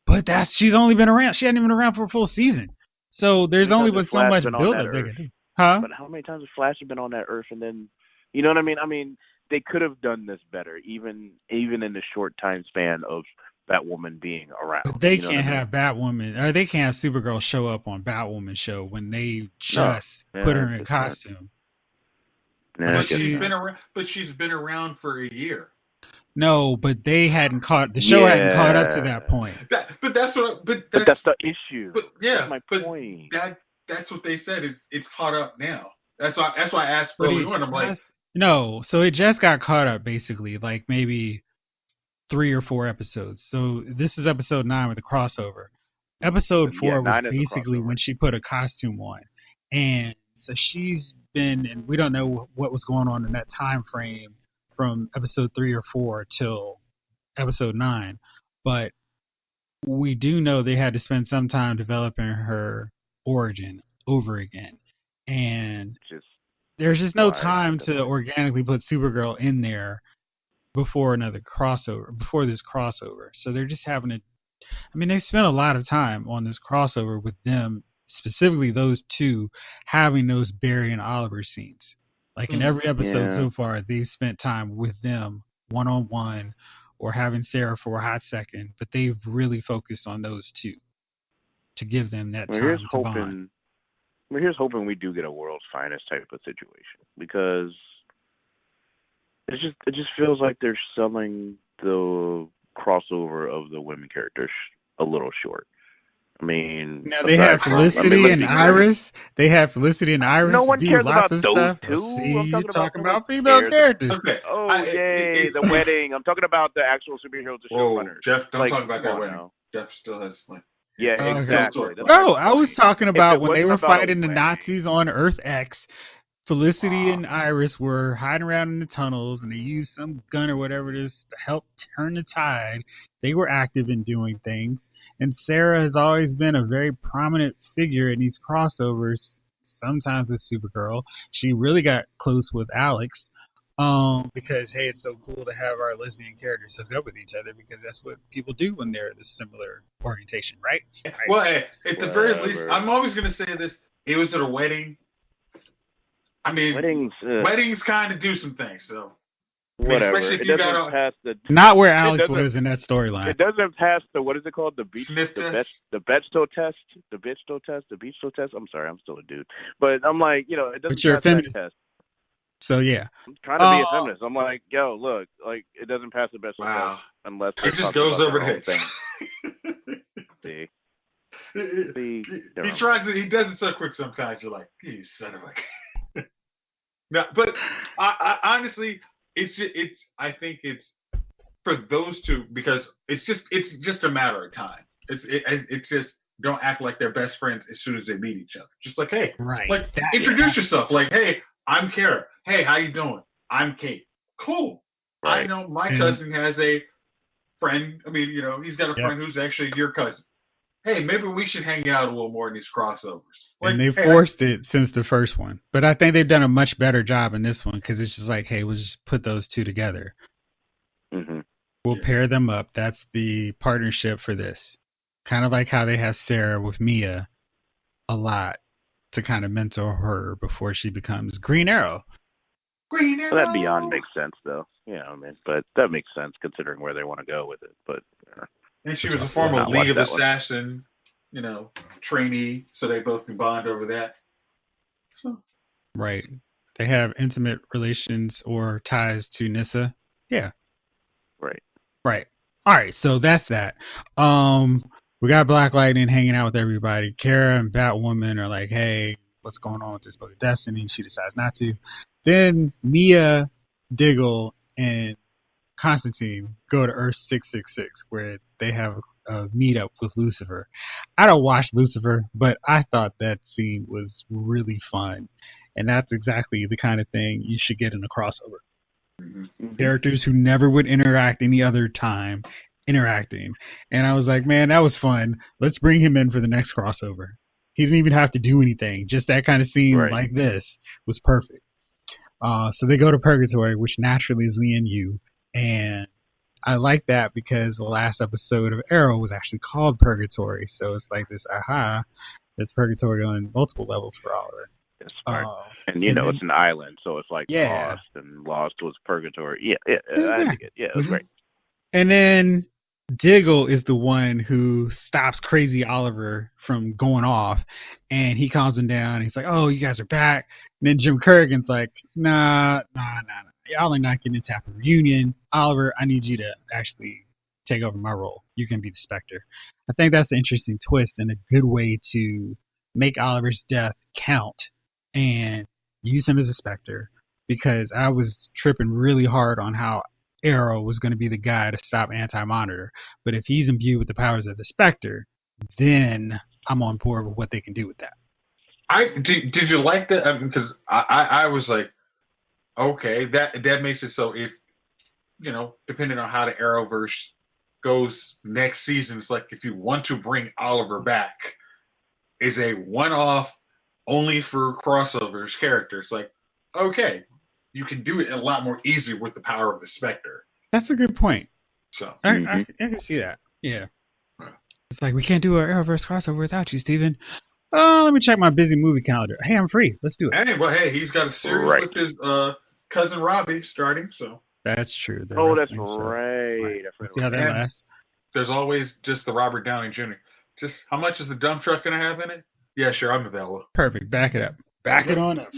But she's only been around. She hadn't even been around for a full season. So there's only been so much build-up they could do. Huh? But how many times has Flash been on that Earth, and then, you know what I mean? I mean, they could have done this better, even in the short time span of Batwoman being around. But they can't have Batwoman, or they can't have Supergirl show up on Batwoman show when they just put her in costume. But she's been around for a year. No, but they hadn't caught the show hadn't caught up to that point. But that's the issue. But that's my point. That's what they said. It's caught up now. That's why I asked early on. I'm like, no. So it just got caught up, basically, like maybe 3 or 4 episodes. So this is episode 9 with the crossover. Episode 4 was basically when she put a costume on, and so she's been, and we don't know what was going on in that time frame from episode 3 or 4 till episode 9, but we do know they had to spend some time developing her origin over again, and there's just no time to organically put Supergirl in there before this crossover. So they're just having to, I mean, they spent a lot of time on this crossover with them, specifically those two, having those Barry and Oliver scenes. Like in every episode so far, they've spent time with them one-on-one or having Sarah for a hot second, but they've really focused on those two to give them that time to bond. Here's hoping we do get a World's Finest type of situation, because it just feels like they're selling the crossover of the women characters a little short. I mean, now they have Felicity and Iris. No one cares about those stuff. two. I'm talking about female characters. Okay. Oh, yay, the wedding. I'm talking about the actual superheroes, the showrunners. Jeff, don't talk about that wedding. Jeff still has Yeah, exactly. No, I was talking about when they were fighting the Nazis on Earth X. Felicity and Iris were hiding around in the tunnels, and they used some gun or whatever it is to help turn the tide. They were active in doing things, and Sarah has always been a very prominent figure in these crossovers sometimes with Supergirl. She really got close with Alex. Because hey, it's so cool to have our lesbian characters hook up with each other because that's what people do when they're the similar orientation, right? Well, at the very least, I'm always going to say this. It was at a wedding. I mean, weddings kind of do some things, so. Whatever. Especially if it you doesn't got pass the. Not where Alex was in that storyline. It doesn't pass the, what is it called? The Bechtel test. The Bechtel test. I'm sorry, I'm still a dude, but I'm like, it doesn't pass that test. So yeah, I'm trying to be a feminist. I'm like, yo, look, like it doesn't pass the Bechtel test unless it just goes over the head. See. He tries it. He does it so quick. Sometimes you're like, you son of a. No, but I honestly, I think it's for those two because it's just a matter of time. It's just don't act like they're best friends as soon as they meet each other. Just like, hey, introduce yourself. Like, hey, I'm Kara. Hey, how you doing? I'm Kate. Cool. Right. I know my cousin has a friend. I mean, he's got a friend who's actually your cousin. Hey, maybe we should hang out a little more in these crossovers. Like, and they forced it since the first one. But I think they've done a much better job in this one because it's just like, hey, we'll just put those two together. Mm-hmm. We'll pair them up. That's the partnership for this. Kind of like how they have Sarah with Mia a lot to kind of mentor her before she becomes Green Arrow. Green Arrow! Well, that beyond makes sense, though. But that makes sense considering where they want to go with it. But and she was a former League of Assassin, trainee, so they both can bond over that. So. Right. They have intimate relations or ties to Nyssa. Yeah. Right. All right, so that's that. We got Black Lightning hanging out with everybody. Kara and Batwoman are like, hey, what's going on with this book of Destiny? She decides not to. Then Mia, Diggle, and Constantine go to Earth 666 where they have a meetup with Lucifer. I don't watch Lucifer, but I thought that scene was really fun. And that's exactly the kind of thing you should get in a crossover. Mm-hmm. Characters who never would interact any other time interacting. And I was like, man, that was fun. Let's bring him in for the next crossover. He didn't even have to do anything. Just that kind of scene like this was perfect. So they go to Purgatory, which naturally is me and you. And I like that because the last episode of Arrow was actually called Purgatory. So it's like this, there's Purgatory on multiple levels for Oliver. It's smart. And it's an island, so it's like Lost, and Lost was Purgatory. Yeah, I think it. Yeah, it was great. And then Diggle is the one who stops Crazy Oliver from going off, and he calms him down. He's like, oh, you guys are back. And then Jim Kurgan's like, nah. Y'all are not getting this happy reunion. Oliver, I need you to actually take over my role. You can be the Spectre. I think that's an interesting twist and a good way to make Oliver's death count and use him as a Spectre, because I was tripping really hard on how Arrow was going to be the guy to stop Anti-Monitor. But if he's imbued with the powers of the Spectre, then I'm on board with what they can do with that. Did you like that? Because I was like, okay, that makes it so if, depending on how the Arrowverse goes next season, it's like if you want to bring Oliver back, is a one-off only for crossovers character. It's like, okay, you can do it a lot more easy with the power of the Spectre. That's a good point. So I can see that. Yeah. It's like, we can't do our Arrowverse crossover without you, Steven. Let me check my busy movie calendar. Hey, I'm free. Let's do it. Hey, he's got a series with his cousin Robbie starting, so. That's true. That's right. Let's see how that lasts. There's always just the Robert Downey Jr. Just, how much is the dump truck going to have in it? Yeah, sure, I'm available. Perfect. Back it up. Back it on up.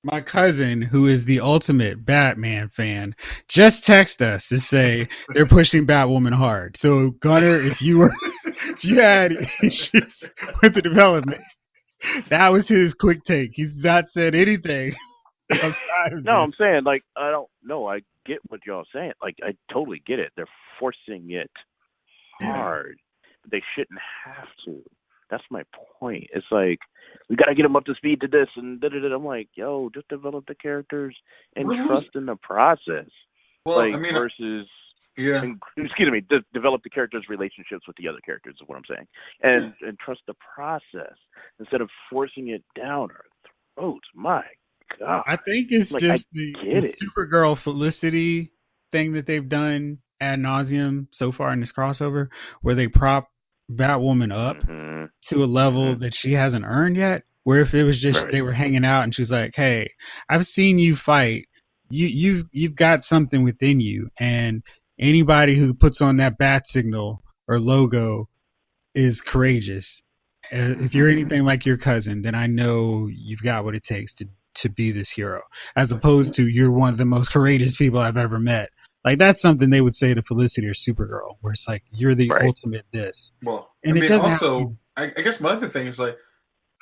My cousin, who is the ultimate Batman fan, just texted us to say they're pushing Batwoman hard. So, Gunnar, if you had issues with the development, that was his quick take. He's not said anything outside of No, I'm saying, like, I don't know. I get what y'all saying. Like, I totally get it. They're forcing it hard. But they shouldn't have to. That's my point. It's like, we got to get them up to speed to this and da-da-da. I'm like, yo, just develop the characters and trust in the process. Well, versus Yeah. Excuse me, develop the characters' relationships with the other characters is what I'm saying, and trust the process instead of forcing it down our throats. My God, I think it's like, just I the get it. Supergirl Felicity thing that they've done ad nauseum so far in this crossover, where they prop Batwoman up to a level that she hasn't earned yet. Where if it was just they were hanging out and she's like, "Hey, I've seen you fight. You've got something within you, and anybody who puts on that bat signal or logo is courageous. If you're anything like your cousin, then I know you've got what it takes to be this hero, as opposed to you're one of the most courageous people I've ever met." Like, that's something they would say to Felicity or Supergirl, where it's like, you're the ultimate this. Well, and I it mean, doesn't also, I guess my other thing is, like,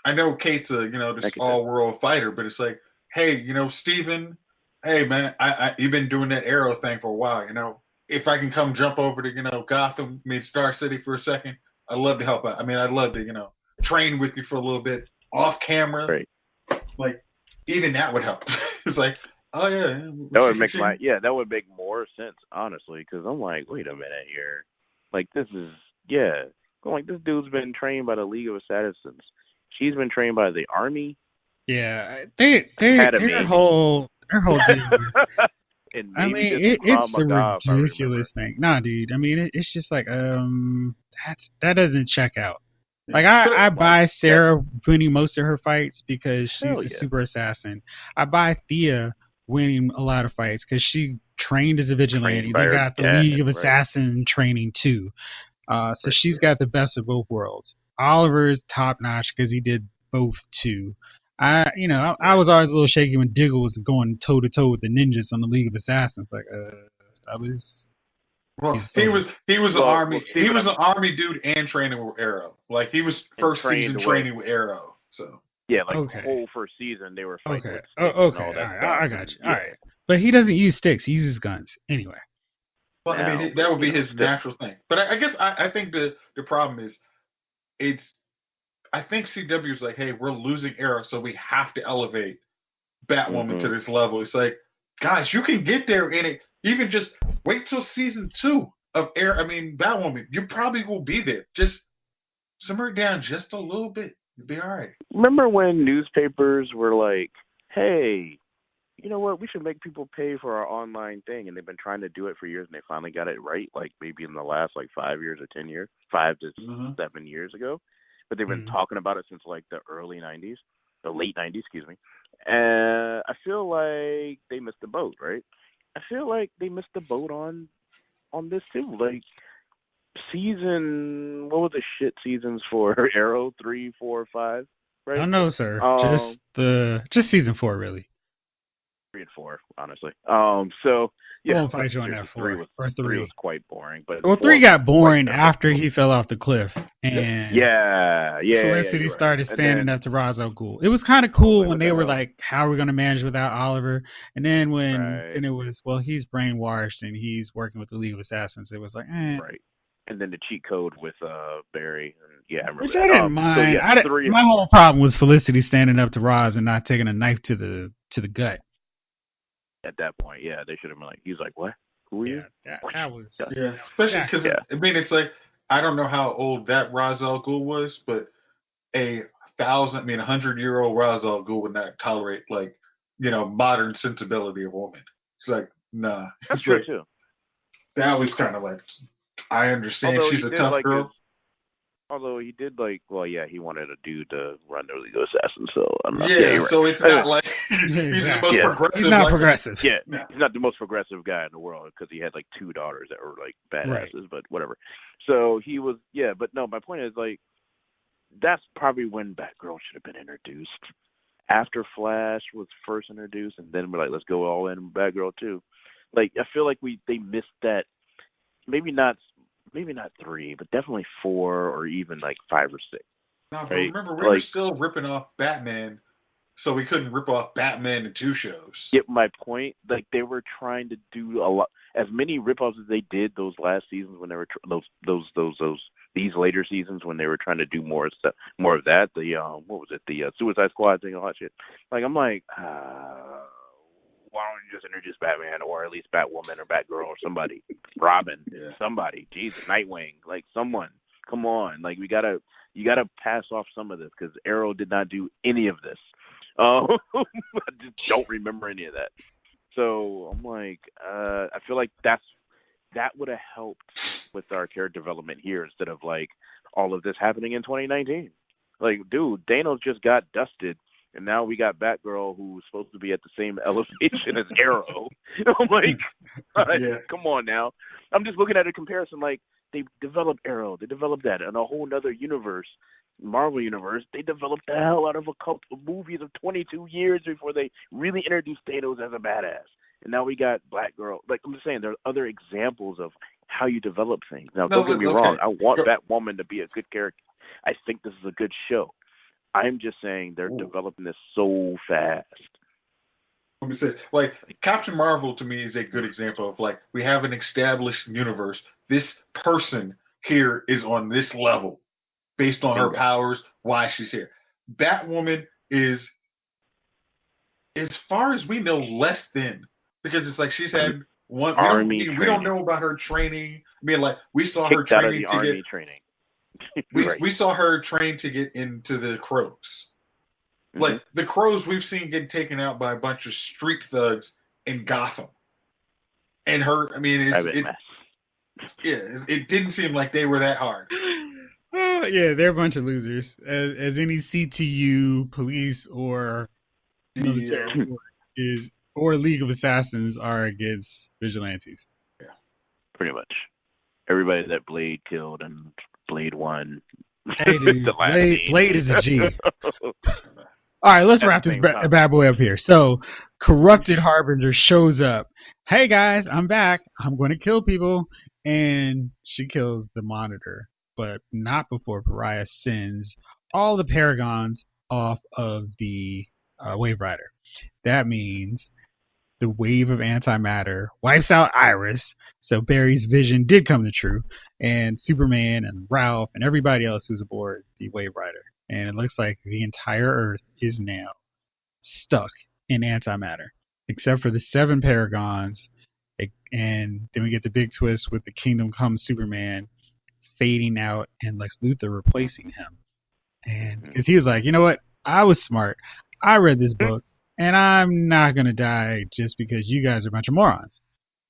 I know Kate's a, this all-world fighter, but it's like, hey, Steven, hey, man, you've been doing that Arrow thing for a while, if I can come jump over to, Gotham, Star City for a second, I'd love to help out. I mean, I'd love to, train with you for a little bit off camera. Right. Like, even that would help. It's like, oh, yeah. That would make more sense, honestly, because I'm like, wait a minute here. Like, this is, I'm like, this dude's been trained by the League of Assassins. She's been trained by the Army. Yeah, their whole deal. I mean, it's a ridiculous thing. Nah, dude. I mean, it's just like, that doesn't check out. Like, I buy Sarah winning most of her fights because she's a super assassin. I buy Thea winning a lot of fights because she trained as a vigilante. They got the League of Assassin training too. So she's got the best of both worlds. Oliver is top notch because he did both too. I was always a little shaky when Diggle was going toe to toe with the ninjas on the League of Assassins. Like, I was. Well, he was an army. He was an army dude and training with Arrow. Like, he was first season training with Arrow. So yeah, like the whole first season they were fighting with sticks and all that stuff. I got you. All right, but he doesn't use sticks. He uses guns anyway. Well, I mean, that would be his natural thing. But I guess I think the problem is I think CW is like, hey, we're losing Arrow, so we have to elevate Batwoman to this level. It's like, guys, you can get there in it. Even just wait till season 2 of Batwoman. You probably will be there. Just simmer it down just a little bit. You'll be all right. Remember when newspapers were like, hey, you know what? We should make people pay for our online thing. And they've been trying to do it for years, and they finally got it right, like maybe in the last 5 years or 10 years, 5 to 7 years ago. But they've been talking about it since the early 90s, the late 90s, excuse me. And I feel like they missed the boat, right? I feel like they missed the boat on this too. Like, what was the shit seasons for Arrow? 3, 4, 5, right? Oh no, sir. Just season 4, really. 3 and 4, honestly. So yeah, I won't fight you on that 4 or 3. Was quite boring, but 3 got boring after he fell off the cliff, and Felicity started standing up to Ra's al Ghul. It was kind of cool when they were like, "How are we going to manage without Oliver?" And then then it was, well, he's brainwashed and he's working with the League of Assassins. It was like, right. And then the cheat code with Barry, I remember which that. I didn't mind. My whole problem was Felicity standing up to Ra's and not taking a knife to the gut. At that point, they should have been like, he's like, what? Who are you? That was... Yeah, especially because, it's like, I don't know how old that Ra's al Ghul was, but 100-year-old Ra's al Ghul would not tolerate, modern sensibility of woman. It's like, nah. That's true, too. That was kind of like, I understand she's a tough girl. Although he did he wanted a dude to run the League of Assassins, so I'm not. So it's not like he's the most progressive. He's not progressive. Yeah, he's not the most progressive guy in the world because he had 2 daughters that were badasses, but whatever. So he was, but no, my point is that's probably when Batgirl should have been introduced. After Flash was first introduced, and then we're like, let's go all in Batgirl too. I feel like they missed that. Maybe not 3, but definitely 4 or even 5 or 6. No, but remember, we were still ripping off Batman, so we couldn't rip off Batman in 2 shows. Get my point? They were trying to do a lot, as many rip-offs as they did those last seasons when they were these later seasons when they were trying to do more stuff, more of that. The what was it? The Suicide Squad thing, all that shit. I'm like, why don't you just introduce Batman or at least Batwoman or Batgirl or somebody, Robin, somebody, Jesus, Nightwing, like someone. Come on, like you gotta pass off some of this because Arrow did not do any of this. I just don't remember any of that. So I'm like, I feel like that would have helped with our character development here instead of like all of this happening in 2019. Like, dude, Dano just got dusted, and now we got Batgirl who's supposed to be at the same elevation as Arrow. I'm like, come on now. I'm just looking at a comparison. Like, they developed Arrow, they developed that, and a whole other universe, Marvel universe. They developed the hell out of a couple of movies of 22 years before they really introduced Thanos as a badass. And now we got Black Girl. Like, I'm just saying, there are other examples of how you develop things. Now, don't get me wrong. I want Batwoman to be a good character. I think this is a good show. I'm just saying they're developing this so fast. Let me say, like, Captain Marvel to me is a good example of, like, we have an established universe. This person here is on this level based on her powers, why she's here. Batwoman is, as far as we know, less than. Because it's like she's had one army. We don't know about her training. I mean, like, we saw her training to get training. We saw her train to get into the Crows. Mm-hmm. Like, the Crows we've seen get taken out by a bunch of street thugs in Gotham. And her, I mean, it didn't seem like they were that hard. Yeah, they're a bunch of losers. As any CTU, police, or military force or League of Assassins are against vigilantes. Yeah, pretty much. Everybody that Blade killed and Blade won. Hey, dude, Blade is a G. All right, let's wrap this bad boy up here. So, corrupted Harbinger shows up. Hey guys, I'm back. I'm going to kill people, and she kills the Monitor, but not before Pariah sends all the Paragons off of the Wave Rider. That means the wave of antimatter wipes out Iris, so Barry's vision did come to true, and Superman and Ralph and everybody else who's aboard the Wave Rider. And it looks like the entire Earth is now stuck in antimatter, except for the 7 Paragons. And then we get the big twist with the Kingdom Come Superman fading out and Lex Luthor replacing him. And because he was like, you know what? I was smart. I read this book, and I'm not going to die just because you guys are a bunch of morons.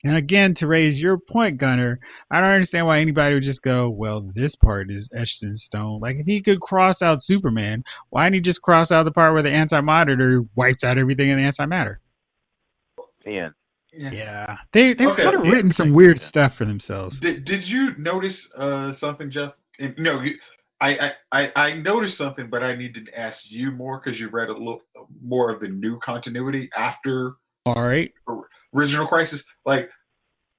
And again, to raise your point, Gunner, I don't understand why anybody would just go, well, this part is etched in stone. Like, if he could cross out Superman, why didn't he just cross out the part where the anti-monitor wipes out everything in the antimatter? Man. Yeah. They've kind of written some weird stuff for themselves. Did you notice something, Jeff? No, I noticed something, but I needed to ask you more because you read a little more of the new continuity after Original Crisis. Like,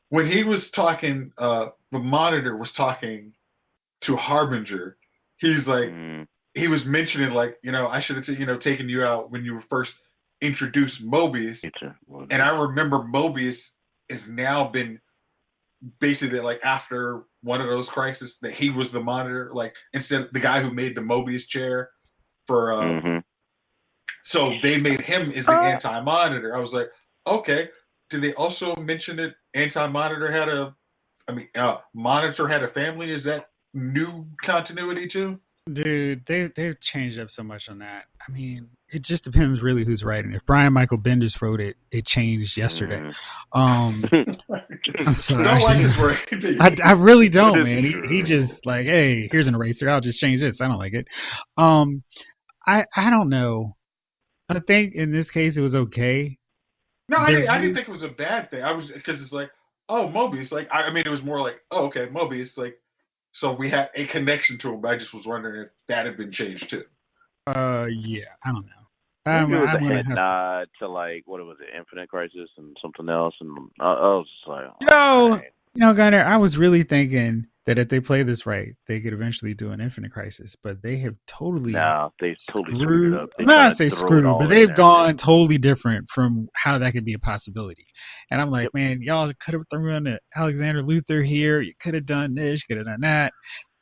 when he was talking, the Monitor was talking to Harbinger. He's like, he was mentioning, like, I should have, taken you out when you were first introduced Mobius. And I remember Mobius has now been basically, like, after one of those crises that he was the Monitor, like, instead of the guy who made the Mobius chair for so they made him as the anti-Monitor. I was like, okay. Did they also mention that anti-Monitor had Monitor had a family? Is that new continuity too? Dude, they've changed up so much on that. I mean, it just depends really who's writing. If Brian Michael Bendis wrote it, it changed yesterday. I'm sorry. Don't like his writing. I really don't, man. He just like, hey, here's an eraser. I'll just change this. I don't like it. I don't know. I think in this case it was okay. No, I didn't think it was a bad thing. I was, because it's like, oh, Mobius. Like, it was more like, oh, okay, Mobius. Like, so we had a connection to him. But I just was wondering if that had been changed too. Yeah, I don't know. Maybe it was a head nod to, like, what was it, Infinite Crisis and something else, and I was just like, Gunner, I was really thinking that if they play this right, they could eventually do an Infinite Crisis, but they have totally screwed it up. I'm not say screwed, but they've gone totally different from how that could be a possibility. And I'm like, man, y'all could have thrown in Alexander Luthor here. You could have done this, you could have done that.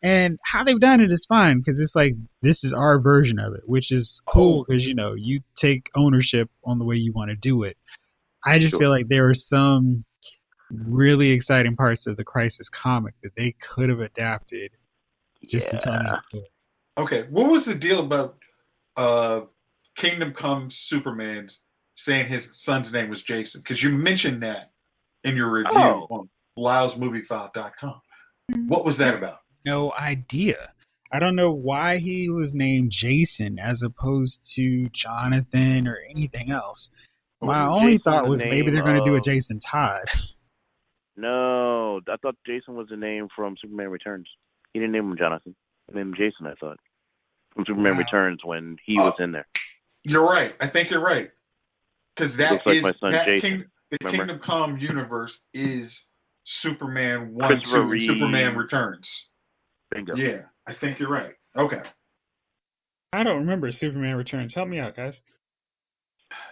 And how they've done it is fine, because it's like, this is our version of it, which is cool, because, you take ownership on the way you want to do it. I just feel like there were some really exciting parts of the Crisis comic that they could have adapted just to tell that story. Okay, what was the deal about Kingdom Come Superman saying his son's name was Jason? Because you mentioned that in your review on LylesMovieFile.com. What was that about? No idea. I don't know why he was named Jason as opposed to Jonathan or anything else. My only thought was maybe they're going to do a Jason Todd. No, I thought Jason was the name from Superman Returns. He didn't name him Jonathan. He named him Jason, I thought. From Superman Returns when he was in there. You're right. I think you're right. Because that looks like my son Jason. The Kingdom Come universe is Superman 1, 2, and Superman Returns. Bingo. Yeah, I think you're right. Okay. I don't remember Superman Returns. Help me out, guys.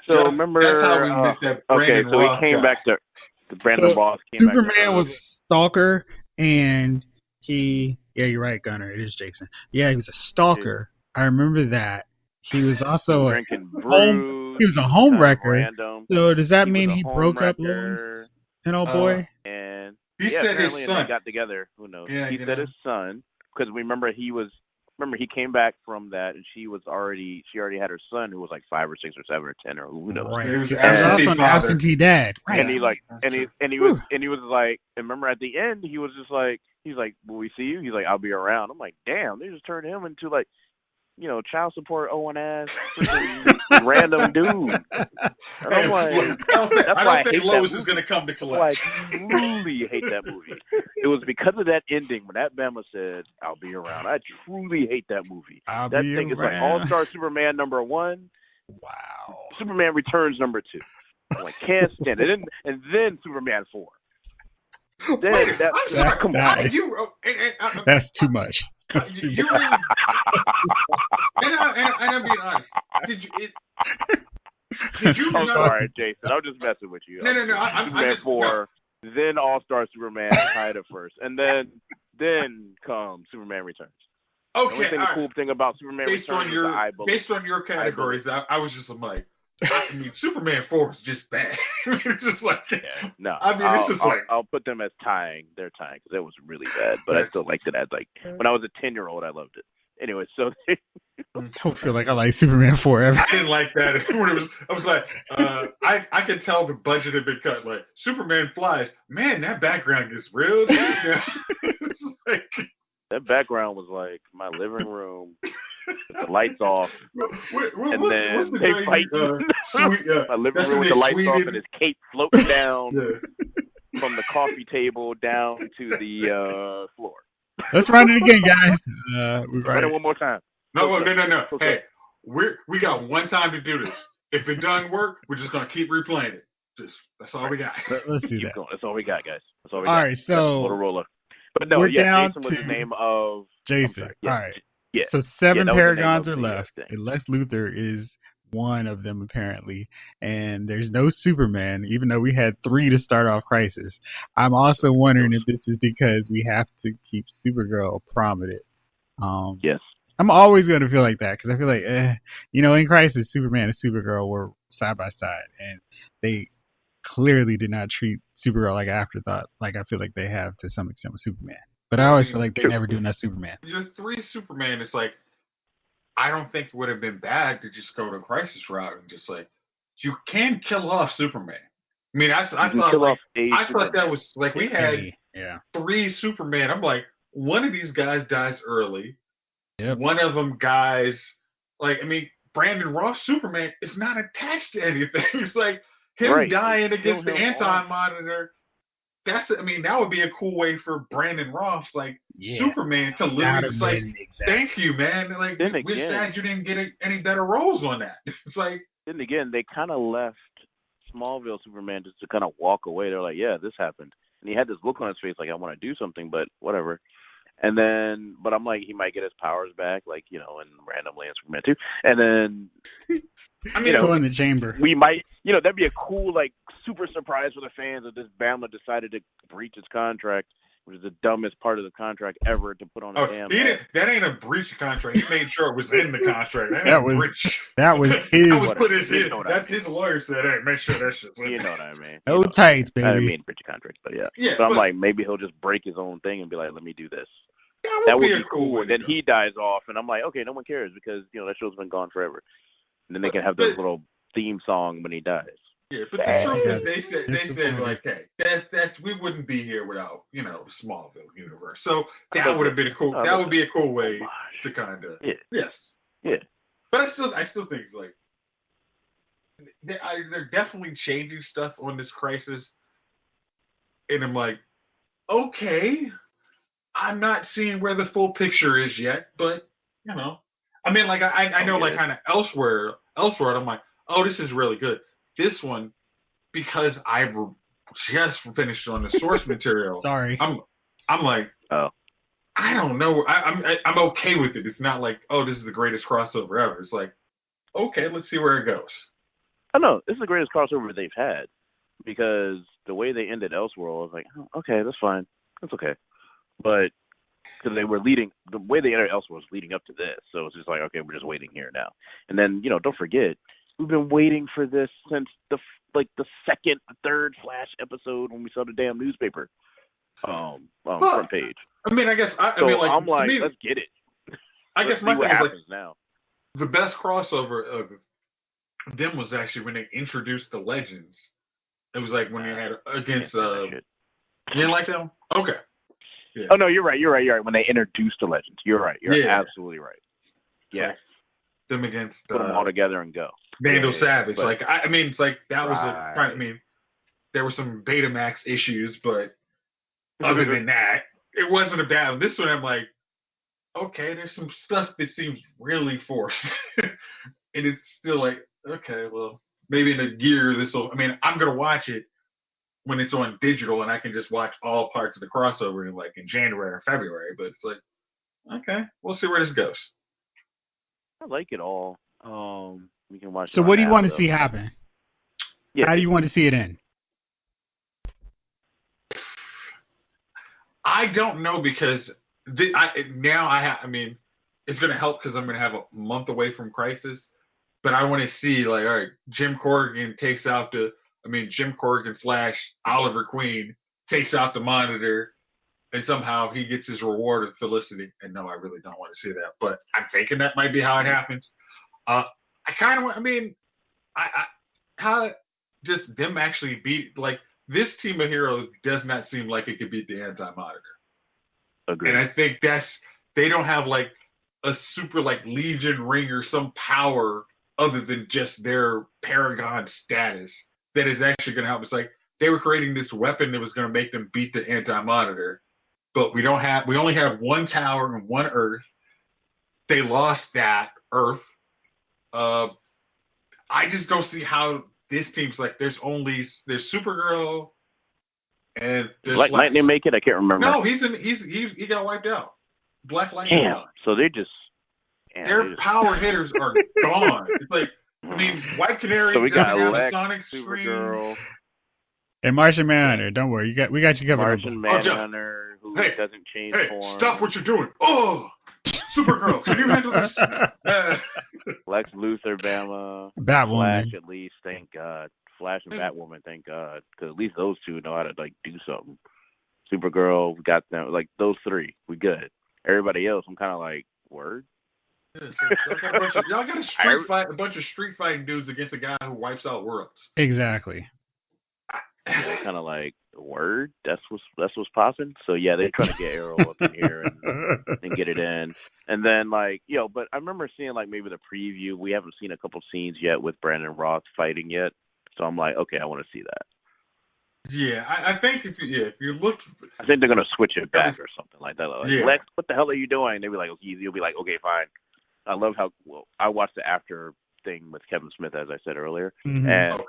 So remember, that's how we met that Brandon Roth he came back to Brandon Roth. Superman was a stalker, and he. Yeah, you're right, Gunner. It is Jason. Yeah, he was a stalker. I remember that. He was also he was a home wrecker. So does that mean he broke up Lois and old boy? And he said his son. They got together. Who knows? Yeah, he said his son, because he came back from that, and she already had her son, who was like 5 or 6 or 7 or 10 or who knows. Right. He was an absentee dad. Right. And he was like, and remember at the end he was just like, he's like, will we see you? He's like, I'll be around. I'm like, damn, they just turned him into like, child support owing ass random dude. And I'm like, I don't think Lois is going to come to collect. I truly hate that movie. It was because of that ending when that Bama said, I'll be around. I truly hate that movie. That thing is like All-Star Superman number 1. Wow. Superman Returns number 2. I'm like, can't stand it. And then Superman 4. Then come on. That's too much. And I'm being honest. Did you I'm sorry, Jason. I'm just messing with you. No. Superman 4, then All-Star Superman tied it first, and then comes Superman Returns. Okay. The cool thing about Superman Returns is the eye bullet. Based on your categories, I was just like, I mean, Superman 4 is just bad. It's just like, I'll put them as tying. They're tying because that was really bad, but I still liked it as like when I was a 10-year-old. I loved it. Anyway, so I don't feel like I like Superman 4 ever. I didn't like that. I was like, I could tell the budget had been cut. Like Superman flies, man, that background gets real. It's like, that background was like my living room. The lights off, and then they fight. My living room with the lights off, and his cape floating down from the coffee table down to the floor. Let's run it again, guys. Run it one more time. No. Hey, we got one time to do this. If it doesn't work, we're just gonna keep replaying it. That's all we got. Let's do that. Going. That's all we got, guys. That's all we got. All right, so Motorola. But no, Jason was the name of Jason. All right. Yeah. So 7 Paragons are left, and Lex Luthor is one of them apparently. And there's no Superman, even though we had 3 to start off Crisis. I'm also wondering if this is because we have to keep Supergirl prominent. Yes. I'm always going to feel like that because I feel like, in Crisis, Superman and Supergirl were side by side, and they clearly did not treat Supergirl like an afterthought, like I feel like they have to some extent with Superman. But I always feel like they never do enough Superman. Your 3 Superman is like, I don't think it would have been bad to just go the Crisis route and just like, you can kill off Superman. I mean, I thought that was like we had 3 Superman. I'm like, one of these guys dies early. Yep. One of them dies Brandon Roth Superman is not attached to anything. It's like him dying against the Anti-Monitor. That would be a cool way for Brandon Roth, Superman, to literally just like, thank you, man. Like, we're sad you didn't get any better roles on that. It's like. Then again, they kind of left Smallville Superman just to kind of walk away. They're like, yeah, this happened. And he had this look on his face like, I want to do something, but whatever. And then, but I'm like, he might get his powers back, and randomly in Superman 2. And then, go in the chamber. We might, that'd be a cool, super surprise for the fans if this Bama decided to breach his contract which is the dumbest part of the contract ever to put on a damn. That ain't a breach of contract. He made sure it was in the contract. That was breach. That was his. That was put that's his lawyer said. Hey, make sure that shit's in. You know what I mean? No tights, baby. I didn't mean breach of contract, but yeah. So I'm like, maybe he'll just break his own thing and be like, let me do this. That would be cool. And then he dies off, and I'm like, okay, no one cares because that show's been gone forever. And then they can have this little theme song when he dies. Yeah, but the truth is, they said like, hey, that's we wouldn't be here without Smallville universe. So that would have been a cool. That would be a cool way to kind of. Yeah. Yes. Yeah. But I still think it's like they're definitely changing stuff on this crisis, and I'm like, okay, I'm not seeing where the full picture is yet, but I mean, like I know, like kind of elsewhere, I'm like, oh, this is really good. This one, because I've just finished on the source material. Sorry, I'm like, oh, I don't know. I'm okay with it. It's not like, oh, this is the greatest crossover ever. It's like, okay, let's see where it goes. Oh no, this is the greatest crossover they've had because the way they ended Elseworld, I was like, oh, okay, that's fine, that's okay, but because they were the way they ended Elseworld was leading up to this, so it's just like, okay, we're just waiting here now, and then don't forget. We've been waiting for this since the second, third Flash episode when we saw the damn newspaper front page. I mean, I guess I'm like, let's get it. I guess my thing is like now. The best crossover of them was actually when they introduced the Legends. It was like when they had against. You didn't like them? Okay. Yeah. Oh no, you're right. When they introduced the Legends, you're right. You're absolutely right. Yeah. Them against put them all together and go. Vandal Savage, but, like I mean, it's like that was I mean, there were some Betamax issues, but other than that, it wasn't a bad. This one, I'm like, okay, there's some stuff that seems really forced, and it's still like, okay, well, maybe in a year this will. I mean, I'm gonna watch it when it's on digital, and I can just watch all parts of the crossover in January or February. But it's like, okay, we'll see where this goes. I like it all. We can watch. So what do you want to see happen? Yeah. How do you want to see it end? I don't know because I mean, it's going to help because I'm going to have a month away from Crisis, but I want to see like, all right, Jim Corrigan / Oliver Queen takes out the Monitor, and somehow he gets his reward of Felicity. And no, I really don't want to see that, but I'm thinking that might be how it happens. I kind of want. I mean, how just them actually beat like this team of heroes does not seem like it could beat the Anti-Monitor. Agreed. And I think they don't have like a super like Legion ring or some power other than just their Paragon status that is actually going to help. It's like they were creating this weapon that was going to make them beat the Anti-Monitor, but we only have one tower and one Earth. They lost that Earth. I just don't see how this team's like. There's Supergirl and there's Black Lightning make it. I can't remember. No, he got wiped out. Black Lightning. Damn. So their power hitters are gone. It's like, I mean, White Canary. So we got Lex, Sonic, Supergirl, and Martian Manhunter. Don't worry, we got you covered. Martian Manhunter, who doesn't change form. Stop what you're doing. Oh. Supergirl, can you handle this? Lex Luthor, Batwoman, Flash, at least, thank God. Flash and Batwoman, thank God, because at least those two know how to like do something. Supergirl, we got them, like those three, we good. Everybody else, I'm kind of like, word. Y'all got a bunch of street fighting dudes against a guy who wipes out worlds. Exactly. Kind of like, word, that's what's popping. So yeah, they're trying to get Arrow up in here and get it in. And then like, but I remember seeing like maybe the preview. We haven't seen a couple scenes yet with Brandon Roth fighting yet. So I'm like, okay, I want to see that. Yeah, I think if you look, I think they're gonna switch it back or something like that. Like, Lex, what the hell are you doing? They'll be like, you'll be like, okay, fine. I love how I watched the after thing with Kevin Smith, as I said earlier, and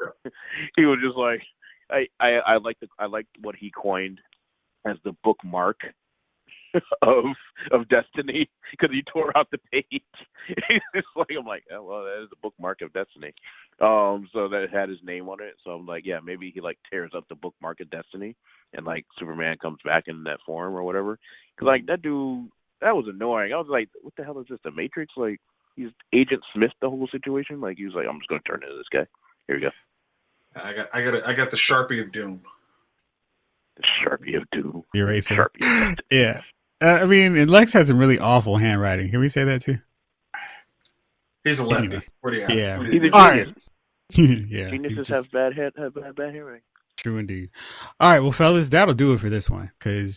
he was just like. I liked what he coined as the bookmark. of Destiny because he tore out the page. It's like I'm like, oh, well, that is a bookmark of Destiny. So that had his name on it. So I'm like, yeah, maybe he like tears up the bookmark of Destiny, and like Superman comes back in that form or whatever. Because like that dude, that was annoying. I was like, what the hell is this? The Matrix? Like he's Agent Smith the whole situation. Like he was like, I'm just gonna turn into this guy. Here we go. I got the Sharpie of Doom. The Sharpie of Doom. The eraser. Yeah. I mean, and Lex has some really awful handwriting. Can we say that too? He's a lefty. What do you have? Yeah. He's a genius. Right. Yeah. Geniuses have bad handwriting. True indeed. All right, well, fellas, that'll do it for this one because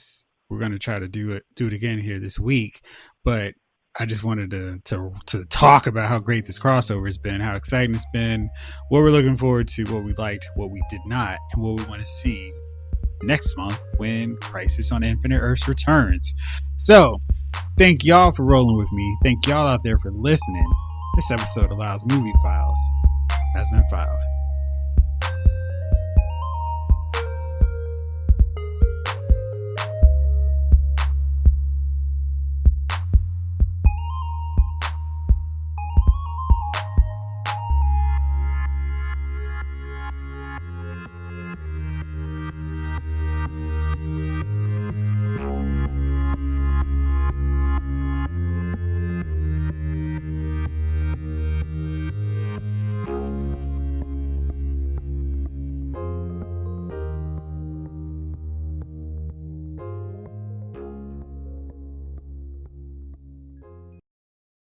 we're gonna try to do it again here this week. But I just wanted to talk about how great this crossover has been, how exciting it's been, what we're looking forward to, what we liked, what we did not, and what we want to see next month when Crisis on Infinite Earths returns. So, thank y'all for rolling with me. Thank y'all out there for listening. This episode of Lyle's Movie Files has been filed.